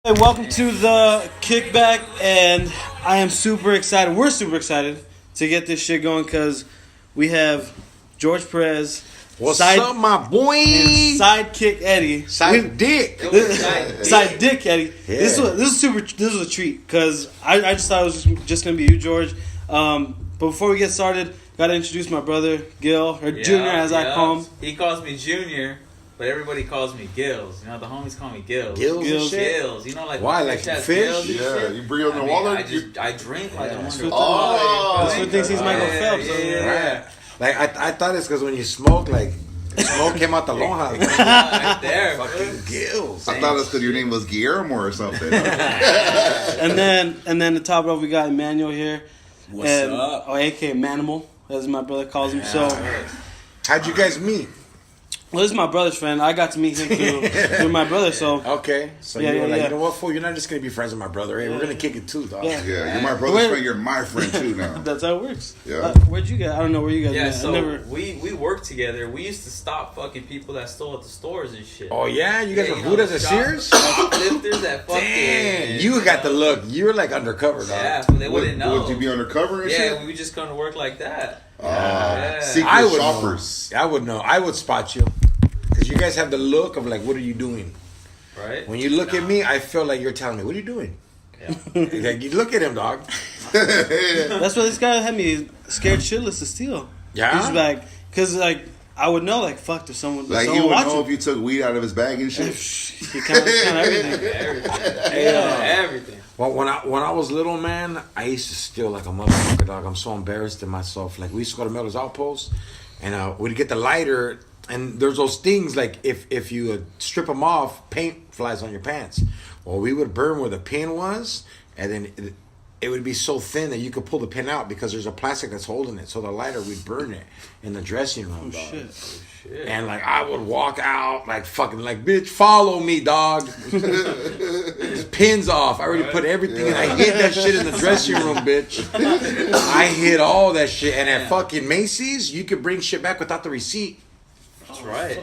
Hey, welcome to the Kickback, and I am super excited. We're super excited to get this shit going because we have George Perez. What's up, my boy? And Sidekick Eddie. Side dick. Side Dick Eddie. Yeah. This was a treat because I just thought it was just gonna be you, George. But before we get started, gotta introduce my brother Gil, or Junior as I call him. He calls me Junior. But everybody calls me Gills. You know, the homies call me Gills. Gills. Gills. You know, like why? Like fish? Yeah, you bring on the water. I drink like I'm That's underwater. what thinks he's Michael Phelps. Yeah. Like I thought it's because when you smoke, like smoke came out the lonja. Right there. Fucking gills. I thought it's because your name was Guillermo or something. And then the top off we got Emmanuel here. What's up? Or aka Manimal, as my brother calls him. So, How'd you guys meet? well, this is my brother's friend. I got to meet him through my brother. So Okay, so Yeah, you were yeah, like, yeah. you know what, fool? You're not just gonna be friends with my brother. Hey, we're gonna kick it too, dog. Yeah. Yeah, you're my brother's Where- friend. You're my friend too now. that's how it works. Yeah. Where'd you guys? I don't know where you guys Yeah, met. so we worked together. We used to stop fucking people that stole at the stores and shit. Oh yeah, you guys Yeah, were you good know, as a shop- Sears. Shoplifters at fucking. Damn, you got the look. You're like undercover, dog. Yeah, but they wouldn't know. Would you be undercover and Yeah, shit? we would just come to work like that. Secret I would shoppers. know. I would know. I would spot you because you guys have the look of like, what are you doing? Right? When you look at me, I feel like you're telling me, what are you doing? Yeah. Like, you look at him, dog. That's what this guy had me scared shitless to steal. Yeah? He's like, cause like I would know, like fuck, if someone Like he someone would watching. know if you took weed out of his bag and shit. He count everything. Everything. Well, when I was little, man, I used to steal like a motherfucker, dog. I'm so embarrassed in myself. Like, we used to go to Miller's Outpost, and we'd get the lighter, and there's those things, like, if you strip them off, paint flies on your pants. Well, we would burn where the pin was, and then it would be so thin that you could pull the pin out because there's a plastic that's holding it. So the lighter, we'd burn it in the dressing room, dog. Shit. And like I would walk out like fucking like, bitch, follow me, dog. His pins off. I already put everything in. I hid that shit in the dressing room, bitch. I hid all that shit. And at fucking Macy's, you could bring shit back without the receipt. That's right.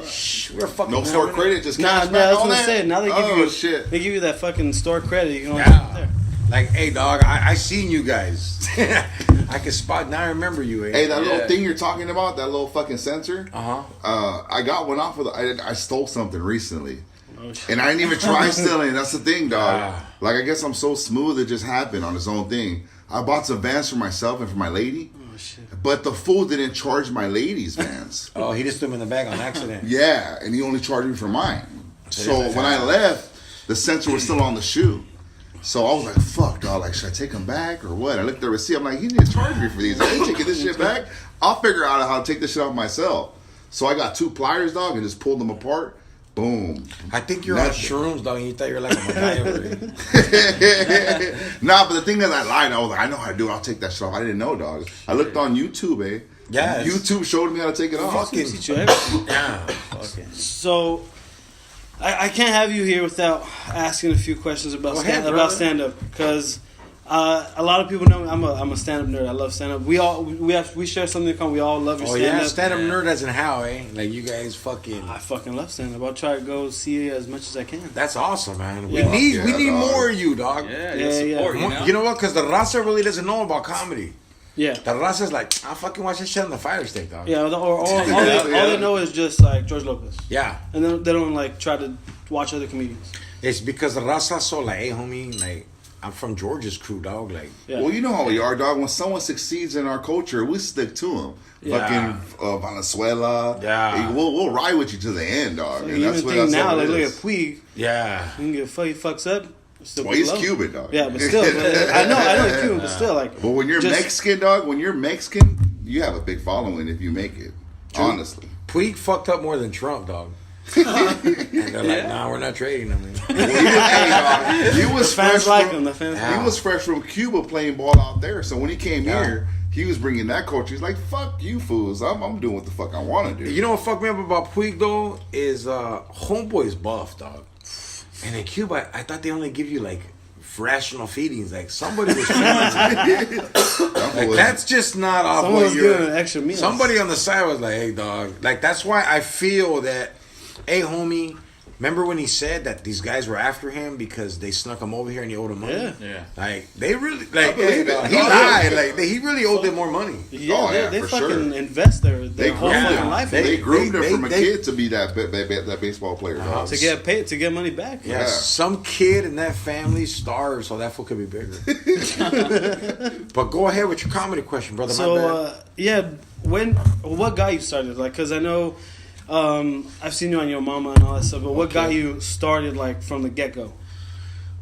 We're fucking No store credit, just Nah, cash nah, back that's on what I that. said. Now they give you shit. they give you that fucking store credit. You can only Yeah. there. Like, hey, dog, I seen you guys. I can spot. Now I remember you. Eh? Hey, that little thing you're talking about, that little fucking sensor. I got one off of I stole something recently. Oh, shit. And I didn't even try stealing. That's the thing, dog. Ah. Like, I guess I'm so smooth, it just happened on its own thing. I bought some Vans for myself and for my lady. Oh shit. But the fool didn't charge my lady's Vans. Oh, he just threw them in the bag on accident. Yeah, and he only charged me for mine. So that's when I how- left, the sensor was still on the shoe. So I was like, fuck, dog, like, should I take them back or what? I looked at the receipt. I'm like, he didn't charge me for these. I ain't taking this shit back. I'll figure out how to take this shit off myself. So I got 2 pliers, dog, and just pulled them apart. Boom. I think you're on Nothing. shrooms, dog, and you thought you were like a MacGyver. Nah, but the thing is, I lied. I was like, I know how to do it. I'll take that shit off. I didn't know, dog. I looked on YouTube, eh? Yes. YouTube showed me how to take it off. Fucking Teach you everything. yeah. So, I can't have you here without asking a few questions about Go ahead, about brother. stand up because a lot of people know I'm a stand up nerd. I love stand up. We share something in common. We all love your Oh stand yeah, up. stand-up nerd as in how, eh? Like you guys fucking. I fucking love stand up. I'll try to go see it as much as I can. That's awesome, man. Yeah. We Yeah, need dog. more of you, dog. Yeah, Yeah, yeah, support, yeah. you know? What? Because the raza really doesn't know about comedy. Yeah. The raza's like, I fucking watch this shit on the fire stick, dog. Yeah, all Yeah. they know is just like George Lopez, Yeah. and then they don't like try to watch other comedians. It's because the raza's so like, hey, homie, like, I'm from George's crew, dog. Like, Yeah. Well, you know how we are, dog. When someone succeeds in our culture, we stick to them. Yeah. Fucking Venezuela. Yeah. Hey, we'll ride with you to the end, dog. So And you that's even what think that's now, what like it look at is. Puig, yeah. he can get he fucks up. Still Well, he's love. Cuban, dog. Yeah, but still, I know he's Cuban, but still, like. But when you're just- Mexican, dog, when you're Mexican, you have a big following if you make it. Honestly. Puig fucked up more than Trump, dog. And they're like, nah, we're not trading him. He was The fans fresh like from, him. The fans. Yeah. He was fresh from Cuba playing ball out there. So when he came Yeah. here, he was bringing that culture. He's like, fuck you fools. I'm doing what the fuck I want to do. You know what fucked me up about Puig, though? Is Homeboy's buff, dog. And in Cuba, I thought they only give you, like, rational feedings. Like, somebody was feeding like, that's just not off Someone what was you're... giving an extra meal. Somebody on the side was like, hey, dog. Like, that's why I feel that, hey, homie, remember when he said that these guys were after him because they snuck him over here and he owed them money? Yeah. Like they really like believe it. he lied. Like he really owed them more money. Yeah, they for fucking sure. invest their They whole groomed fucking him. life. They groomed him they- from a they- kid to be that baseball player. Dog. to get paid, to get money back. Yeah, Yeah. some kid in that family starved so that fool could be bigger. But go ahead with your comedy question, brother. My bad. What got you started? Like, cause I know, I've seen you on Your Mama and all that stuff. But what got you started, like, from the get go?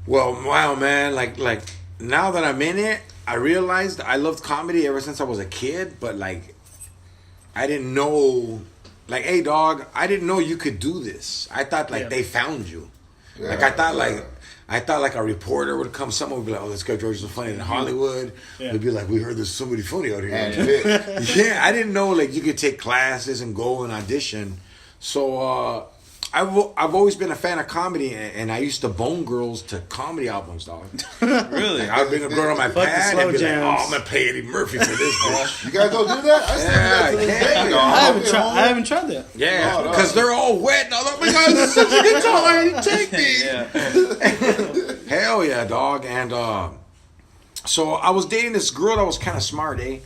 Well, wow, man. Like now that I'm in it, I realized I loved comedy ever since I was a kid. But like, I didn't know. Like, hey, dog, I didn't know you could do this. I thought like they found you. Yeah, Like I thought like a reporter would come, someone would be like, "Oh, this guy George is so funny." In Hollywood, Yeah. we'd be like, "We heard there's somebody funny out here." And Vic. Yeah, I didn't know like you could take classes and go and audition. So I've always been a fan of comedy, and I used to bone girls to comedy albums, dog. Really? I'd bring a girl on my Fuck the pad slow and be jams. like, "Oh, I'm gonna pay Eddie Murphy for this bitch." You guys don't do that? I still do that to this Yeah, day, dog. I haven't tried that. Yeah, No, no. because they're all wet. Dog. Oh my god, this is such a good time. Take me. Yeah. Hell yeah, dog. And so I was dating this girl that was kind of smart, eh?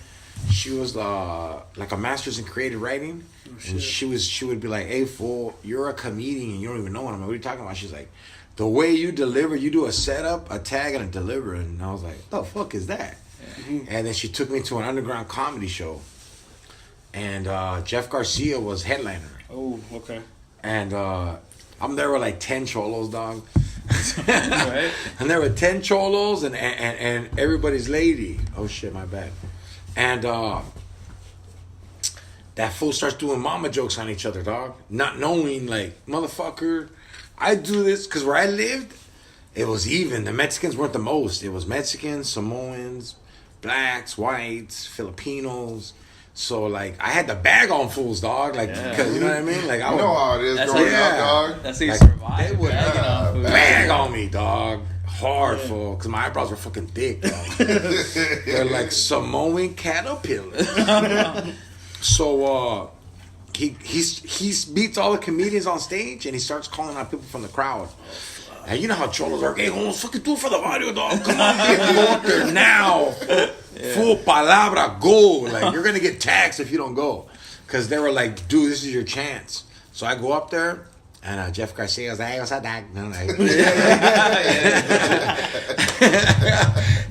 She was like a master's in creative writing. And she would be like, "Hey, fool, you're a comedian and you don't even know what I'm like, what are you talking about?" She's like, "The way you deliver, you do a setup, a tag, and a deliver." And I was like, "The fuck is that?" And then she took me to an underground comedy show. And Jeff Garcia was headliner. Oh, okay. And I'm there with like 10 cholos, dog. Right. And there were 10 cholos and everybody's lady. Oh shit, my bad. And that fool starts doing mama jokes on each other, dog. Not knowing, like, motherfucker, I do this because where I lived, it was even. The Mexicans weren't the most. It was Mexicans, Samoans, blacks, whites, Filipinos. So, like, I had to bag on fools, dog. Like, because, you know what I mean? Like, I You would know how it is That's growing how- up, yeah. dog. That's how you Like, survive. they would bagging on food. bag on me, dog. Hard, fool. Because my eyebrows were fucking thick, dog. They're like Samoan caterpillars. So he beats all the comedians on stage and he starts calling out people from the crowd. And you know how cholos are, "Hey, let's fucking do it for the barrio, dog. Come on, man, go up there now. Full palabra, go. Like, you're gonna get taxed if you don't go." Because they were like, "Dude, this is your chance." So I go up there and Jeff Garcia was like, "Hey, what's up, dog?" And I'm like,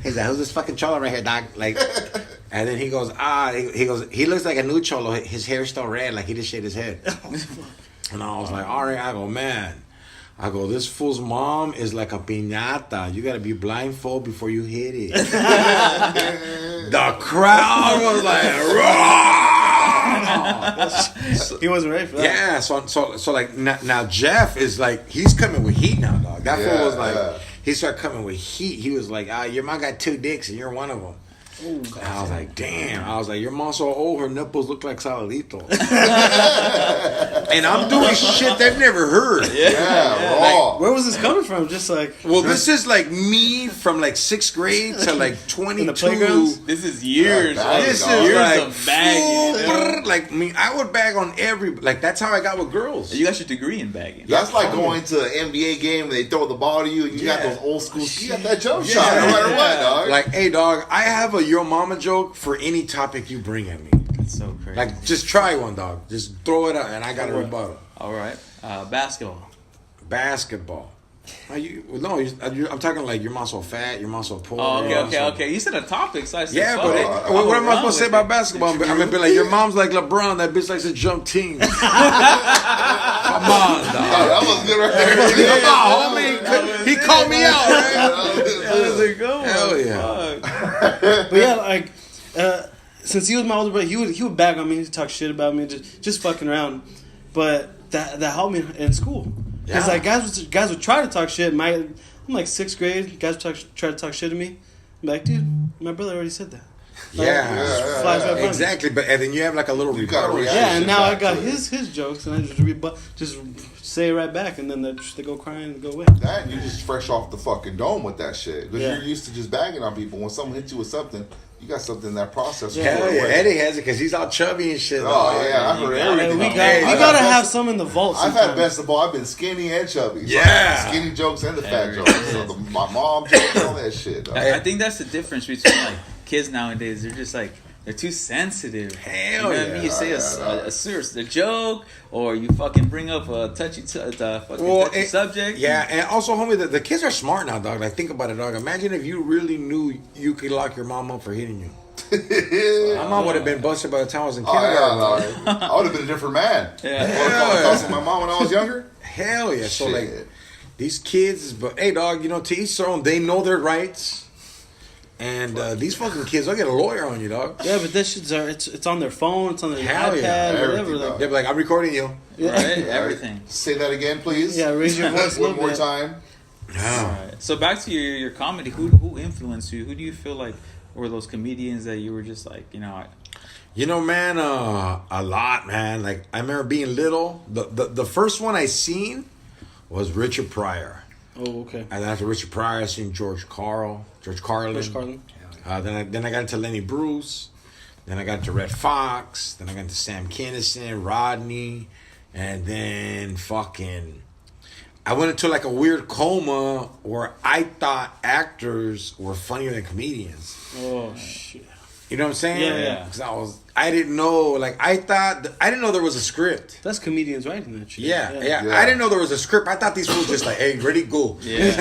he's like, "Who's this fucking cholo right here, dog?" Like, and then he goes, he looks like a new cholo. His hair's still red, like he just shaved his head. And I was like, all right. I go, man. I go, this fool's mom is like a piñata. You gotta be blindfold before you hit it. The crowd was like, raw. He wasn't ready for that. Yeah, so like now Jeff is like, he's coming with heat now, dog. That fool was like, he started coming with heat. He was like, your mom got 2 dicks and you're one of them. Ooh, and I was like, damn. I was like, your mom's so old, her nipples look like Saludito. And I'm doing shit they've never heard. Yeah, raw. Where was this coming from? Just like, Well, this is like me from like 6th grade to like 22. in the playgrounds? This is years. Yeah, This is years like of bagging. full, like me. I would bag on like that's how I got with girls. You got your degree in bagging. That's like going to an NBA game and they throw the ball to you and you got Yeah. those old school. You got that jump shot no matter what, dog. Like, hey, dog, I have a your mama joke for any topic you bring at me. That's so crazy. Like, just try one, dog. Just throw it out, and I got a rebuttal. All right. Basketball. Basketball. I'm talking like your mom's so fat, your mom's so poor. Oh, your mom's so- okay. You said a topic, so I said, Yeah, fuck but it. what am I I'll supposed to say run about basketball? I'm gonna be like, your mom's like LeBron. That bitch likes to jump teams. Come on, dog. That was good right there. Come on, homie. He called me out, right? Hell yeah. but yeah, like, since he was my older brother, he would bag on me, he'd talk shit about me, just fucking around. But that helped me in school. Because like guys would try to talk shit. I'm like 6th grade. Guys would try to talk shit to me. I'm like, dude, my brother already said that. Yeah, Flies right by me. exactly. But and then you have like a little You got a rebuttal. reaction. Yeah, and now I back got to it. his jokes, and I just say it right back, and then they go crying and go away. That, you just fresh off the fucking dome with that shit. Because Yeah. you're used to just bagging on people. When someone hits you with something, You got something in that process. Hell yeah, Eddie has it because he's all chubby and shit. Oh yeah, I've heard everything. We gotta have some in the vault. I've had best of all. I've been skinny and chubby. So Yeah. skinny jokes and the fat jokes. So my mom jokes and all that shit. I think that's the difference between like kids nowadays. They're just like they're too sensitive. Hell you know what I yeah. mean? You say a serious joke, or you fucking bring up a touchy subject. Yeah, and also, homie, the kids are smart now, dog. Like, think about it, dog. Imagine if you really knew you could lock your mom up for hitting you. My mom would have been busted by the time I was in kindergarten. Yeah, I would have been a different man. Yeah. My mom when I was younger. Hell yeah. So, Shit. like, these kids, but hey, dog, you know, to each their own, they know their rights. And these fucking kids, they'll get a lawyer on you, dog. Yeah, but this shit's it's on their phone, it's on their Hell iPad, yeah. whatever. Everything, Like, dog. They'll be like, I'm recording you. yeah. Right? Everything. Say that again, please. Yeah, raise your voice a One little more bit. time. Yeah. Right. So back to your comedy. Who influenced you? Who do you feel like were those comedians that you were just like, you know? You know, man, a lot, man. Like, I remember being little. The first one I seen was Richard Pryor. Oh, okay. And after Richard Pryor, I seen George Carlin. George Carlin. Then I got into Lenny Bruce. Then I got into Red Fox. Then I got into Sam Kinison, Rodney. And then fucking... I went into like a weird coma where I thought actors were funnier than comedians. Oh, shit. You know what I'm saying? Yeah. Because I didn't know, like, I didn't know there was a script. That's comedians writing that shit. Yeah. Yeah. I didn't know there was a script. I thought these fools just like, hey, ready, go. Yeah.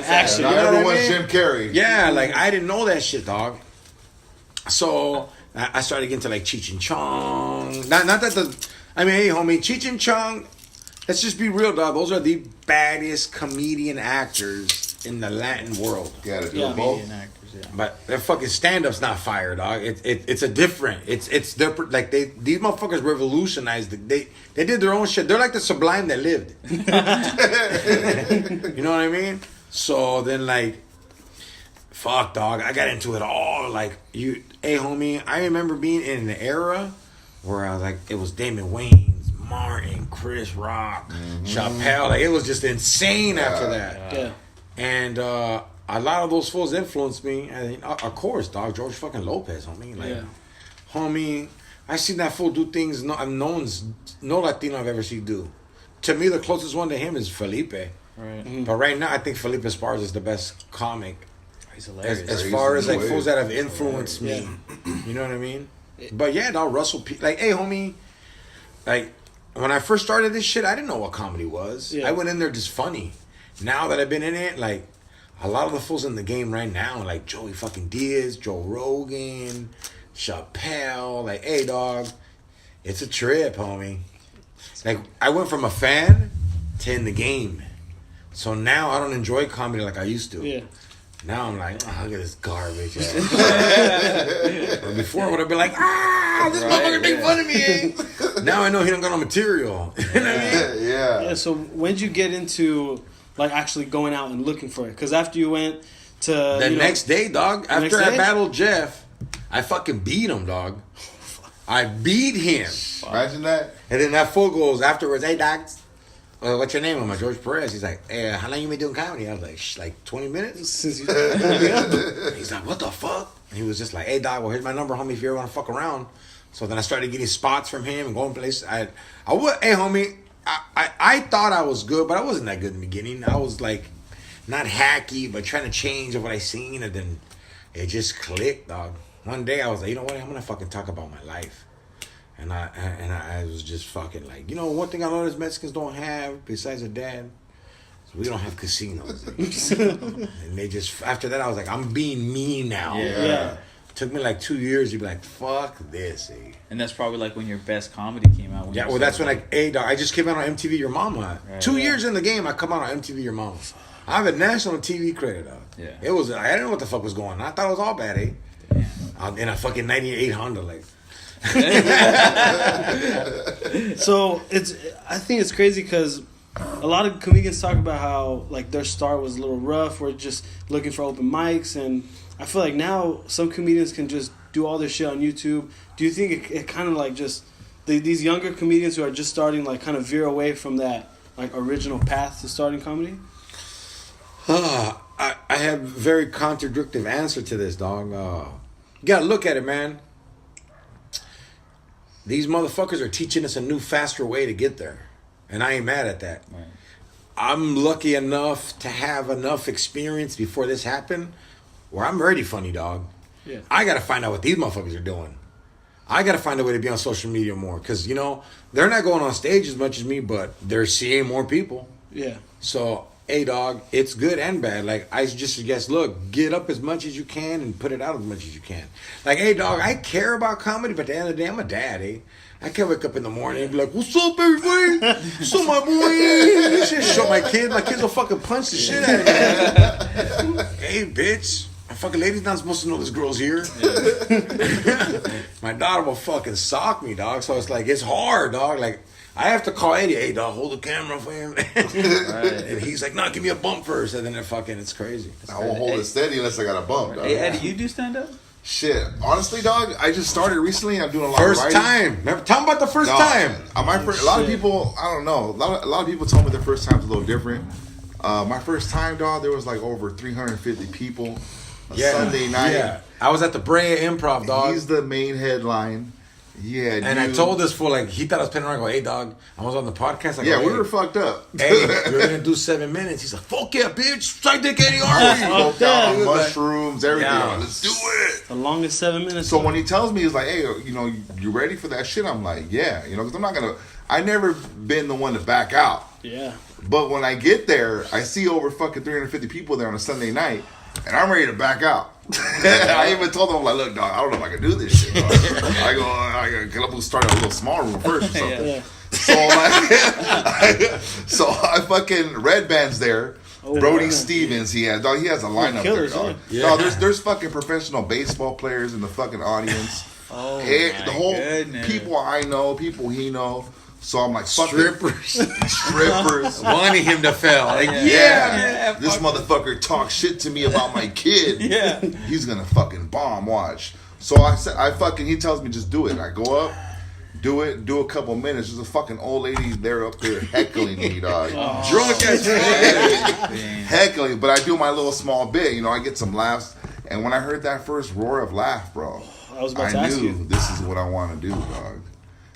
Action. Not You know what I everyone's mean? Jim Carrey. Yeah, like, I didn't know that shit, dog. So, I started getting to, like, Cheech and Chong. Not that hey, homie, Cheech and Chong, let's just be real, dog. Those are the baddest comedian actors in the Latin world. Gotta do Yeah. both. Comedian actors, yeah. But their fucking stand-up's not fire, dog. It's a different. It's different. Like these motherfuckers revolutionized. They did their own shit. They're like the Sublime that lived. You know what I mean? So then, like, fuck, dog. I got into it all. Like, hey, homie. I remember being in an era where I was like, it was Damon Wayans, Martin, Chris Rock, Chappelle. Like, it was just insane after that. Yeah. And a lot of those fools influenced me. And of course, dog, George fucking Lopez, homie. Like, homie, I seen that fool do things no Latino I've ever seen do. To me, the closest one to him is Felipe. Right. But right now, I think Felipe Esparza is the best comic. He's hilarious. As far as like Hilarious. fools that have influenced me. You know what I mean? But yeah, dog, Russell P. Like, hey, homie, like, when I first started this shit, I didn't know what comedy was. Yeah. I went in there just funny. Now that I've been in it, like, a lot of the fools in the game right now, like Joey fucking Diaz, Joe Rogan, Chappelle, like, hey, dog, it's a trip, homie. Like, I went from a fan to in the game. So now I don't enjoy comedy like I used to. Yeah. Now I'm like, oh, look at this garbage. But before I would have been like, this motherfucker make fun of me. Now I know he don't got no material. You know what I mean? Yeah. Yeah, so when'd you get into, like, actually going out and looking for it? Because after you went to... The next day, dog, next after I day? battled Jeff, I fucking beat him, dog. I beat him. Imagine that. And then that fool goes afterwards, hey, doc, what's your name? I'm like, George Perez. He's like, hey, how long you been doing comedy? I was like, like 20 minutes? Since you... He's like, what the fuck? And he was just like, hey, dog, well, here's my number, homie, if you ever want to fuck around. So then I started getting spots from him and going places. Hey, homie, I thought I was good, but I wasn't that good in the beginning. I was like, not hacky, but trying to change of what I seen. And then it just clicked, dog. One day I was like, you know what? I'm going to fucking talk about my life. And I was just fucking like, you know, one thing I noticed Mexicans don't have besides a dad, is we don't have casinos. And they just, after that, I was like, I'm being me now. Yeah. Took me like 2 years to be like, fuck this, eh? And that's probably like when your best comedy came out. When Yeah, you well, that's when started. I just came out on MTV Your Mama. Right, 2 years in the game, I come out on MTV Your Mama. I have a national TV credit, dog. Yeah. It was, I didn't know what the fuck was going on. I thought it was all bad, eh? In a fucking 98 Honda, like. So I think it's crazy because a lot of comedians talk about how, like, their start was a little rough. We're just looking for open mics, and I feel like now some comedians can just do all their shit on YouTube. Do you think it kind of like just these younger comedians who are just starting, like, kind of veer away from that, like, original path to starting comedy? I have very contradictive answer to this, dog. You gotta look at it, man. These motherfuckers are teaching us a new, faster way to get there. And I ain't mad at that. Right. I'm lucky enough to have enough experience before this happened where I'm already funny, dog. Yeah. I gotta find out what these motherfuckers are doing. I gotta find a way to be on social media more. Because, you know, they're not going on stage as much as me, but they're seeing more people. Yeah. So, hey, dog, it's good and bad. Like, I just suggest, look, get up as much as you can and put it out as much as you can. Like, hey, dog, I care about comedy, but at the end of the day, I'm a dad, eh? I can't wake up in the morning and be like, what's up, everybody? What's up, my boy? Just show my kids. My kids will fucking punch the shit out of me. Hey, bitch. My fucking lady's not supposed to know this girl's here. Yeah. My daughter will fucking sock me, dog. So it's like, it's hard, dog. Like, I have to call Eddie, hey, dog, hold the camera for him. Right. And he's like, no, give me a bump first. And then it's crazy. I won't hold it steady unless I got a bump, dog. Hey, Eddie, you do stand up? Shit. Honestly, dog, I just started recently. I'm doing a lot First of writing. time. Remember, tell me about the first time. A lot of people, I don't know. A lot of people told me their first time's a little different. My first time, dog, there was like over 350 people. Sunday night. Yeah. I was at the Brea Improv, dog. He's the main headline. Yeah, and I told this fool, like, he thought I was playing around. I go, hey, dog, I was on the podcast. I go, yeah, hey, we were fucked up. Hey, we're going to do 7 minutes. He's like, fuck yeah, bitch. Strike dick Eddie Harvey. Smoked out on mushrooms, everything. Yeah. Let's do it. The longest 7 minutes. So when he tells me, he's like, hey, you know, you ready for that shit? I'm like, yeah. You know, because I'm not going to, I never been the one to back out. Yeah. But when I get there, I see over fucking 350 people there on a Sunday night, and I'm ready to back out. I even told them, I'm like, look, dog, I don't know if I can do this shit, dog. I gotta start a little small room first or something. Yeah. So I fucking Red Band's there. Oh, Brody yeah. Stevens, he has a lineup killers, there, dog. yeah. Dog, there's fucking professional baseball players in the fucking audience. Oh, The whole goodness. people I know, people he know. So I'm like, fuck Strippers. strippers. Wanting him to fail. Like, Yeah, this motherfucker talks shit to me about my kid. Yeah. He's gonna fucking bomb. Watch. So he tells me just do it. I go up, do it, do a couple minutes. There's a fucking old lady there up there heckling me, dog. Drunk as fuck. Heckling, but I do my little small bit. You know, I get some laughs. And when I heard that first roar of laugh, bro, I was about to ask knew you. this is what I want to do, dog.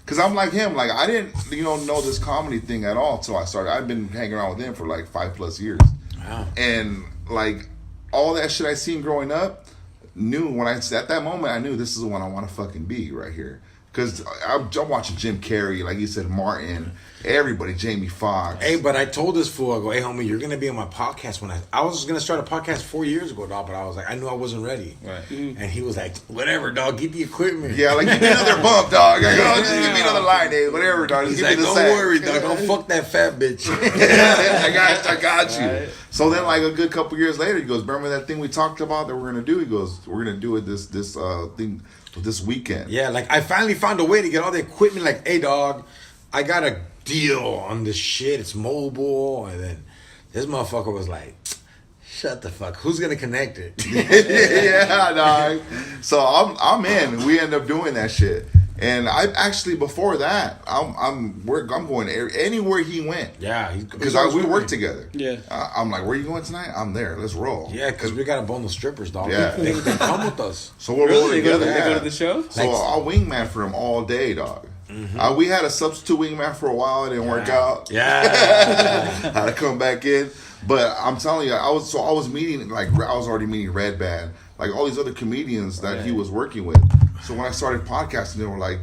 Because I'm like him. Like, I didn't, know this comedy thing at all until I started. I've been hanging around with him for like 5+ years. Wow. And, like, all that shit I seen growing up, at that moment, I knew this is the one I want to fucking be right here. Because I'm watching Jim Carrey, like you said, Martin, everybody, Jamie Foxx. Hey, but I told this fool, I go, hey, homie, you're going to be on my podcast when I was going to start a podcast 4 years ago, dog, but I was like, I knew I wasn't ready. Right. And he was like, whatever, dog, get the equipment. Yeah, like, give me another bump, dog. I go, just give me another line, eh? Whatever, dog. Just He's give like, me the don't sack. worry, dog, don't fuck that fat bitch. I got you. Right. So then, like, a good couple years later, he goes, remember that thing we talked about that we're going to do? He goes, we're going to do it this thing this weekend. Yeah, like, I finally found a way to get all the equipment. Like, hey, dog, I got a deal on this shit. It's mobile. And then this motherfucker was like, shut the fuck. Who's going to connect it? Yeah, dog. So I'm in. We end up doing that shit. And I actually, before that, I'm going anywhere he went. Yeah. Because we work together. Yeah. I'm like, where you going tonight? I'm there. Let's roll. Yeah, because we got to bone the strippers, dog. Yeah. They can come with us. So we're Really? rolling They go to together. they go yeah. to the show? So I'll wingman for him all day, dog. Mm-hmm. We had a substitute wingman for a while. It didn't work out. Yeah. Had to come back in. But I'm telling you, I was already meeting Red Band, like all these other comedians that he was working with. So when I started podcasting, they were like,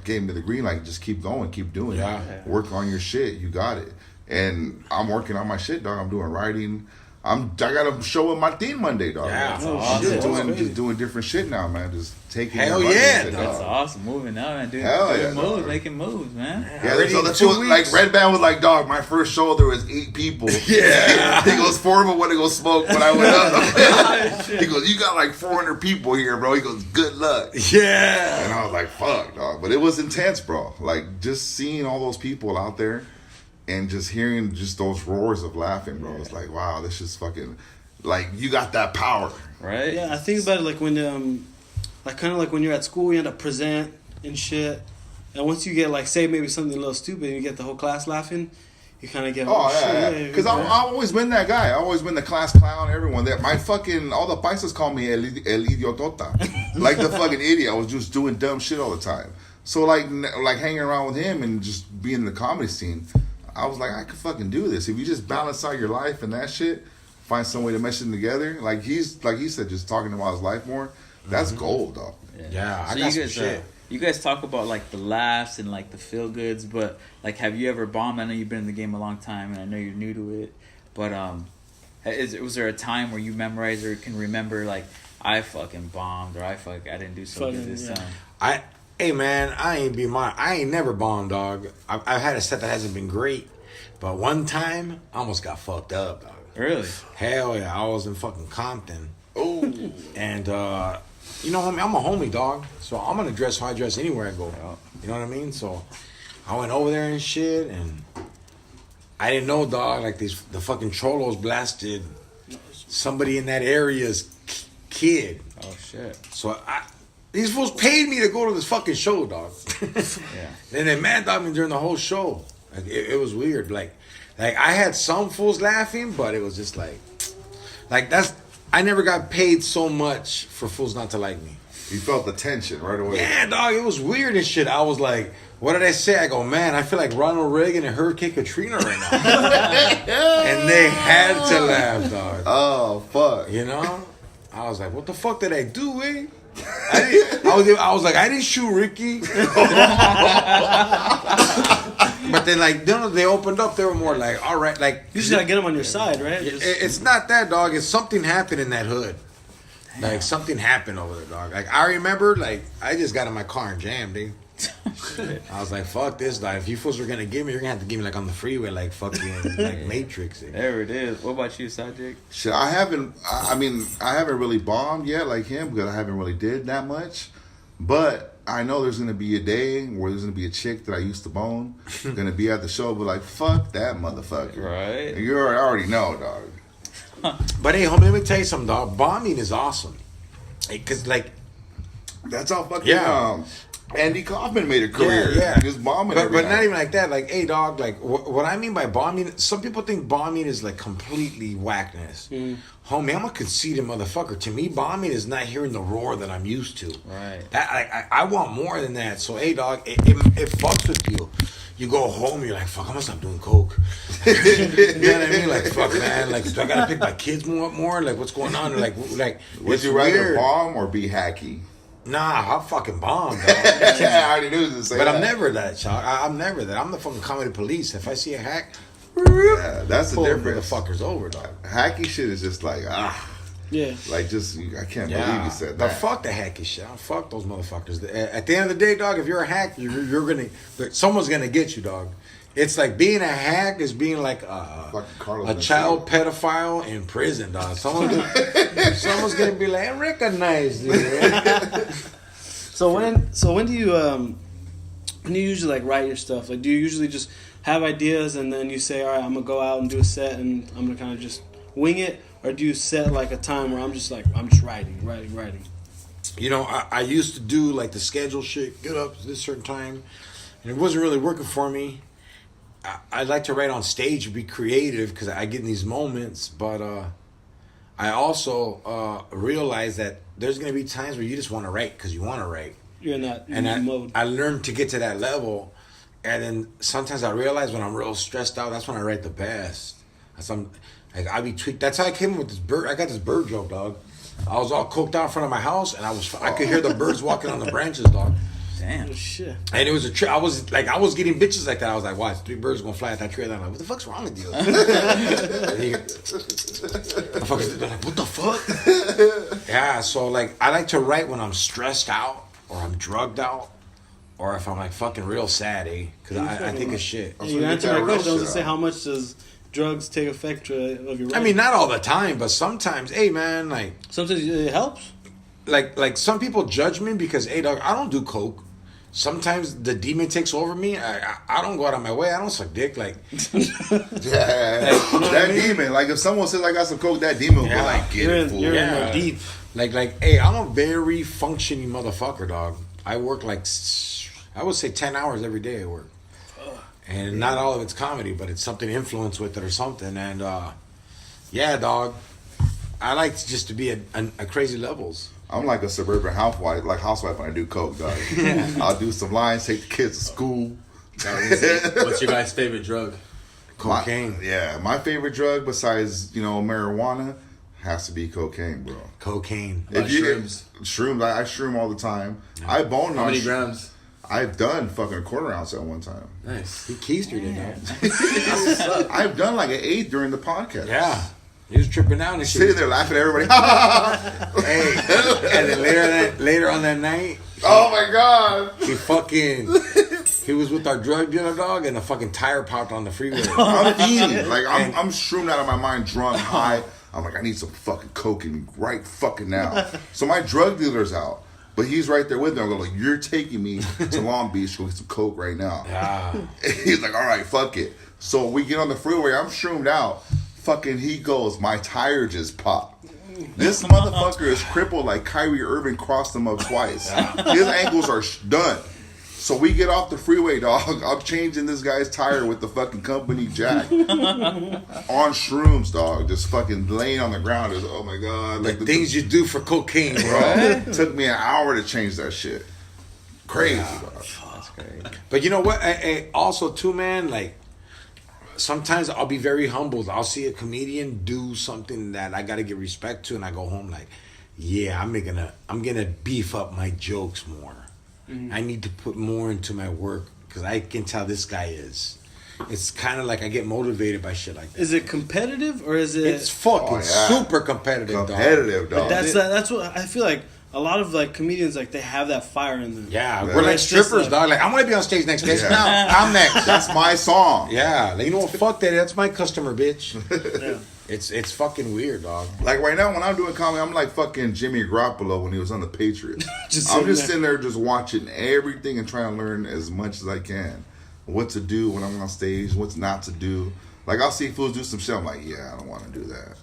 gave me the green light, just keep going, keep doing it. Work on your shit, you got it. And I'm working on my shit, dog. I'm doing writing. I got a show with Martin Monday, dog. Yeah. Just doing different shit now, man. Just taking Hell it and yeah, running it, That's dog. awesome. Moving out and doing Hell yeah, moves, dog. making moves, man. Yeah, Already so in the 2 fool, like weeks. Red Band was like, dog, my first show there was 8 people. Yeah. He goes, 4 of them want to go smoke when I went up. He goes, you got like 400 people here, bro. He goes, good luck. Yeah. And I was like, fuck, dog. But it was intense, bro. Like, just seeing all those people out there and just hearing just those roars of laughing, bro. It's like, wow, this is fucking, like, you got that power. Right? Yeah, I think about it like when, like kind of like when you're at school, you end up present and shit. And once you get like, say maybe something a little stupid and you get the whole class laughing, you kind of get. Oh, yeah. Because I've always been that guy. I've always been the class clown. Everyone that all the paisas call me el idiotota, like the fucking idiot. I was just doing dumb shit all the time. So like hanging around with him and just being in the comedy scene, I was like, I could fucking do this. If you just balance out your life and that shit, find some way to mesh them together. Like he said, just talking about his life more. That's gold, dog. Yeah, So I got some shit. You guys talk about like the laughs and like the feel goods, but like, have you ever bombed? I know you've been in the game a long time, and I know you're new to it. But was there a time where you memorize or can remember like I fucking bombed or I didn't do so good this time? Hey man, I ain't never bombed, dog. I've had a set that hasn't been great, but one time I almost got fucked up, dog. Really? Hell yeah, I was in fucking Compton. Oh, And you know, homie, I'm a homie, dog. So I'm gonna dress how I dress anywhere I go. You know what I mean? So I went over there and shit, and I didn't know, dog. Like the fucking cholos blasted somebody in that area's kid. Oh shit. So these fools paid me to go to this fucking show, dog. Yeah. And they mad dogged me during the whole show. Like it was weird. Like I had some fools laughing, but it was just like I never got paid so much for fools not to like me. you felt the tension right away. Yeah, dog, it was weird and shit. I was like, what did I say? I go, man, I feel like Ronald Reagan and Hurricane Katrina right now. And they had to laugh, dog. Oh, fuck. You know? I was like, what the fuck did I do, eh? I was like, I didn't shoot Ricky. But then, like, then they opened up. They were more like, all right, like, You just gotta get them on your side, right? it's not that, dog. It's something happened in that hood. Like, something happened over there, dog. Like, I remember, like, I just got in my car and jammed, dude. I was like, fuck this, dog. If you fools are gonna give me, you're gonna have to give me, like, on the freeway, like, fucking, like, Matrix. Eh? There it is. What about you, Sajik? Shit, I haven't really bombed yet like him because I haven't really did that much. But I know there's going to be a day where there's going to be a chick that I used to bone going to be at the show, but like, fuck that motherfucker. Right. And you already know, dog. But hey, homie, let me tell you something, dog. Bombing is awesome. Because, like, That's how fucking Yeah. Andy Kaufman made a career. Yeah. Just bombing but every not night. even like that. Like, hey, dog, like, what I mean by bombing, some people think bombing is, like, completely whackness. Homie, I'm a conceited motherfucker. To me, bombing is not hearing the roar that I'm used to. Right. I want more than that. So, hey, dog, it fucks with you. You go home, you're like, fuck, I'm gonna stop doing coke. You know what I mean? Like, fuck, man. Like, do I gotta pick my kids more? Like, what's going on? Like, Would it's you rather weird. bomb or be hacky? Nah, I'll fucking bomb, dog. Yeah, I already knew you was gonna say But that. I'm never that, child. I'm never that. I'm the fucking comedy police. If I see a hack, Yeah, that's the pull difference. motherfuckers over, dog. Hacky shit is just like, Yeah. like just, I can't believe you said But that. fuck the hacky shit. Fuck those motherfuckers. At the end of the day, dog, if you're a hack, you're gonna, someone's gonna get you, dog. It's like being a hack is being like a child pedophile in prison, dog. Someone's gonna be like, I recognize you. So when do you usually like write your stuff? Like, do you usually just have ideas and then you say, all right, I'm gonna go out and do a set and I'm gonna kind of just wing it, or do you set like a time where I'm just writing? You know, I used to do like the schedule shit, get up at this certain time, and it wasn't really working for me. I like to write on stage and be creative because I get in these moments, but I also realize that there's going to be times where you just want to write because you want to write. You're in that mode. I learned to get to that level, and then sometimes I realize when I'm real stressed out, that's when I write the best. I be tweaked. That's how I came up with this bird. I got this bird joke, dog. I was all coked out in front of my house, and I could hear the birds walking on the branches, dog. Damn. Oh, shit. And it was a trip. I was getting bitches like that. I was like, watch, 3 birds gonna fly at that tree. And I'm like, what the fuck's wrong with you? Motherfuckers, they're like, what the fuck? Yeah, so like, I like to write when I'm stressed out, or I'm drugged out, or if I'm like fucking real sad, eh? Because I think of shit. Yeah, you answer my question. I was gonna say, how much does drugs take effect of your writing? I mean, not all the time, but sometimes, hey man, like sometimes it helps. Like some people judge me because, hey dog, I don't do coke. Sometimes the demon takes over me. I don't go out of my way. I don't suck dick. Like, Yeah, that demon. Like if someone says I got some coke, that demon will be like, get it, fool. You're in there deep. Like, hey, I'm a very functioning motherfucker, dog. I work like, I would say 10 hours every day at work. And not all of it's comedy, but it's something influenced with it or something. And yeah, dog, I like just to be at crazy levels. I'm like a suburban housewife when I do coke, dog. I'll do some lines, take the kids to school. What's your guys' favorite drug? Cocaine. My favorite drug besides marijuana has to be cocaine, bro. Cocaine. Shrooms. Shrooms. I shroom all the time. I bone. How many grams? I've done fucking a quarter ounce at one time. Nice. He keistered it, I've done like an eighth during the podcast. Yeah. He was tripping out and shit. Sitting there laughing at everybody. Hey, and then later on that night, Oh my god! he was with our drug dealer dog, and a fucking tire popped on the freeway. I'm eating. Like I'm shroomed out of my mind, drunk, high. I'm like, I need some fucking coke in right fucking now. So my drug dealer's out, but he's right there with me. I'm going, like, you're taking me to Long Beach to go get some coke right now. Yeah. He's like, all right, fuck it. So we get on the freeway. I'm shroomed out. Fucking he goes, my tire just popped. This motherfucker is crippled like Kyrie Irving crossed him up twice. His ankles are done. So we get off the freeway, dog. I'm changing this guy's tire with the fucking company jack. On shrooms, dog. Just fucking laying on the ground. Just, oh my god. Like the things you do for cocaine, bro. It took me an hour to change that shit. Crazy, dog. That's great. But you know what? Also, too, man, like, sometimes I'll be very humbled. I'll see a comedian do something that I got to give respect to, and I go home like, yeah, I'm gonna beef up my jokes more. I need to put more into my work because I can tell this guy is. It's kind of like I get motivated by shit like that. Is it competitive or is it? It's fucking super competitive, Competitive, dog. That's what I feel like. A lot of like comedians, like they have that fire in them. Yeah, we're like It's just strippers, like- dog. Like, I want to be on stage next, bitch. Yeah. No, I'm next. That's my song. Yeah, like, you know what? Fuck that. That's my customer, bitch. Yeah. It's fucking weird, dog. Like right now when I'm doing comedy, I'm like fucking Jimmy Garoppolo when he was on the Patriots. I'm just sitting there just watching everything and trying to learn as much as I can. What to do when I'm on stage, what's not to do. Like I'll see fools do some shit, I'm like, yeah, I don't want to do that.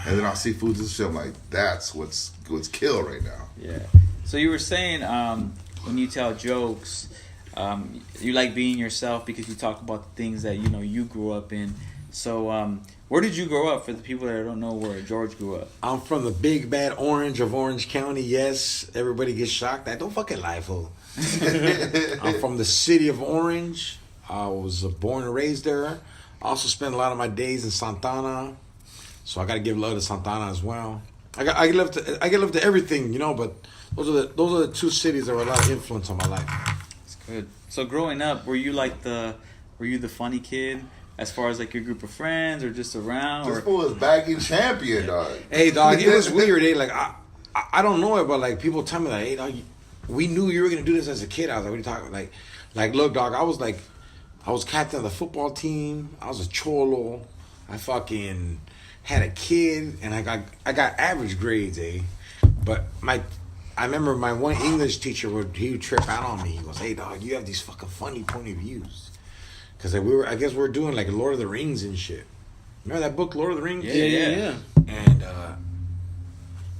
And then I'll see fools do some shit, I'm like, that's what's kill right now. Yeah. So you were saying when you tell jokes, you like being yourself because you talk about the things that you grew up in. So where did you grow up? For the people that don't know where George grew up, I'm from the big bad Orange of Orange County. Yes, everybody gets shocked. I don't fucking lie, fool. I'm from the city of Orange. I was born and raised there. I also spent a lot of my days in Santana, so I got to give love to Santana as well. I give love to everything, but those are the two cities that were a lot of influence on my life. that's good. So growing up, were you the funny kid as far as like your group of friends or just around? This Or fool is bagging champion, dog. Hey, dog, it was weird. Like I don't know it, but like people tell me like, hey, dog, we knew you were gonna do this as a kid. I was like, what are you talking about? Like, look, dog, I was captain of the football team. I was a cholo. I fucking had a kid, and I got average grades, But I remember my one English teacher he would trip out on me. He goes, hey, dog, you have these fucking funny point of views. Because I guess we were doing like Lord of the Rings and shit. Remember that book, Lord of the Rings? Yeah. And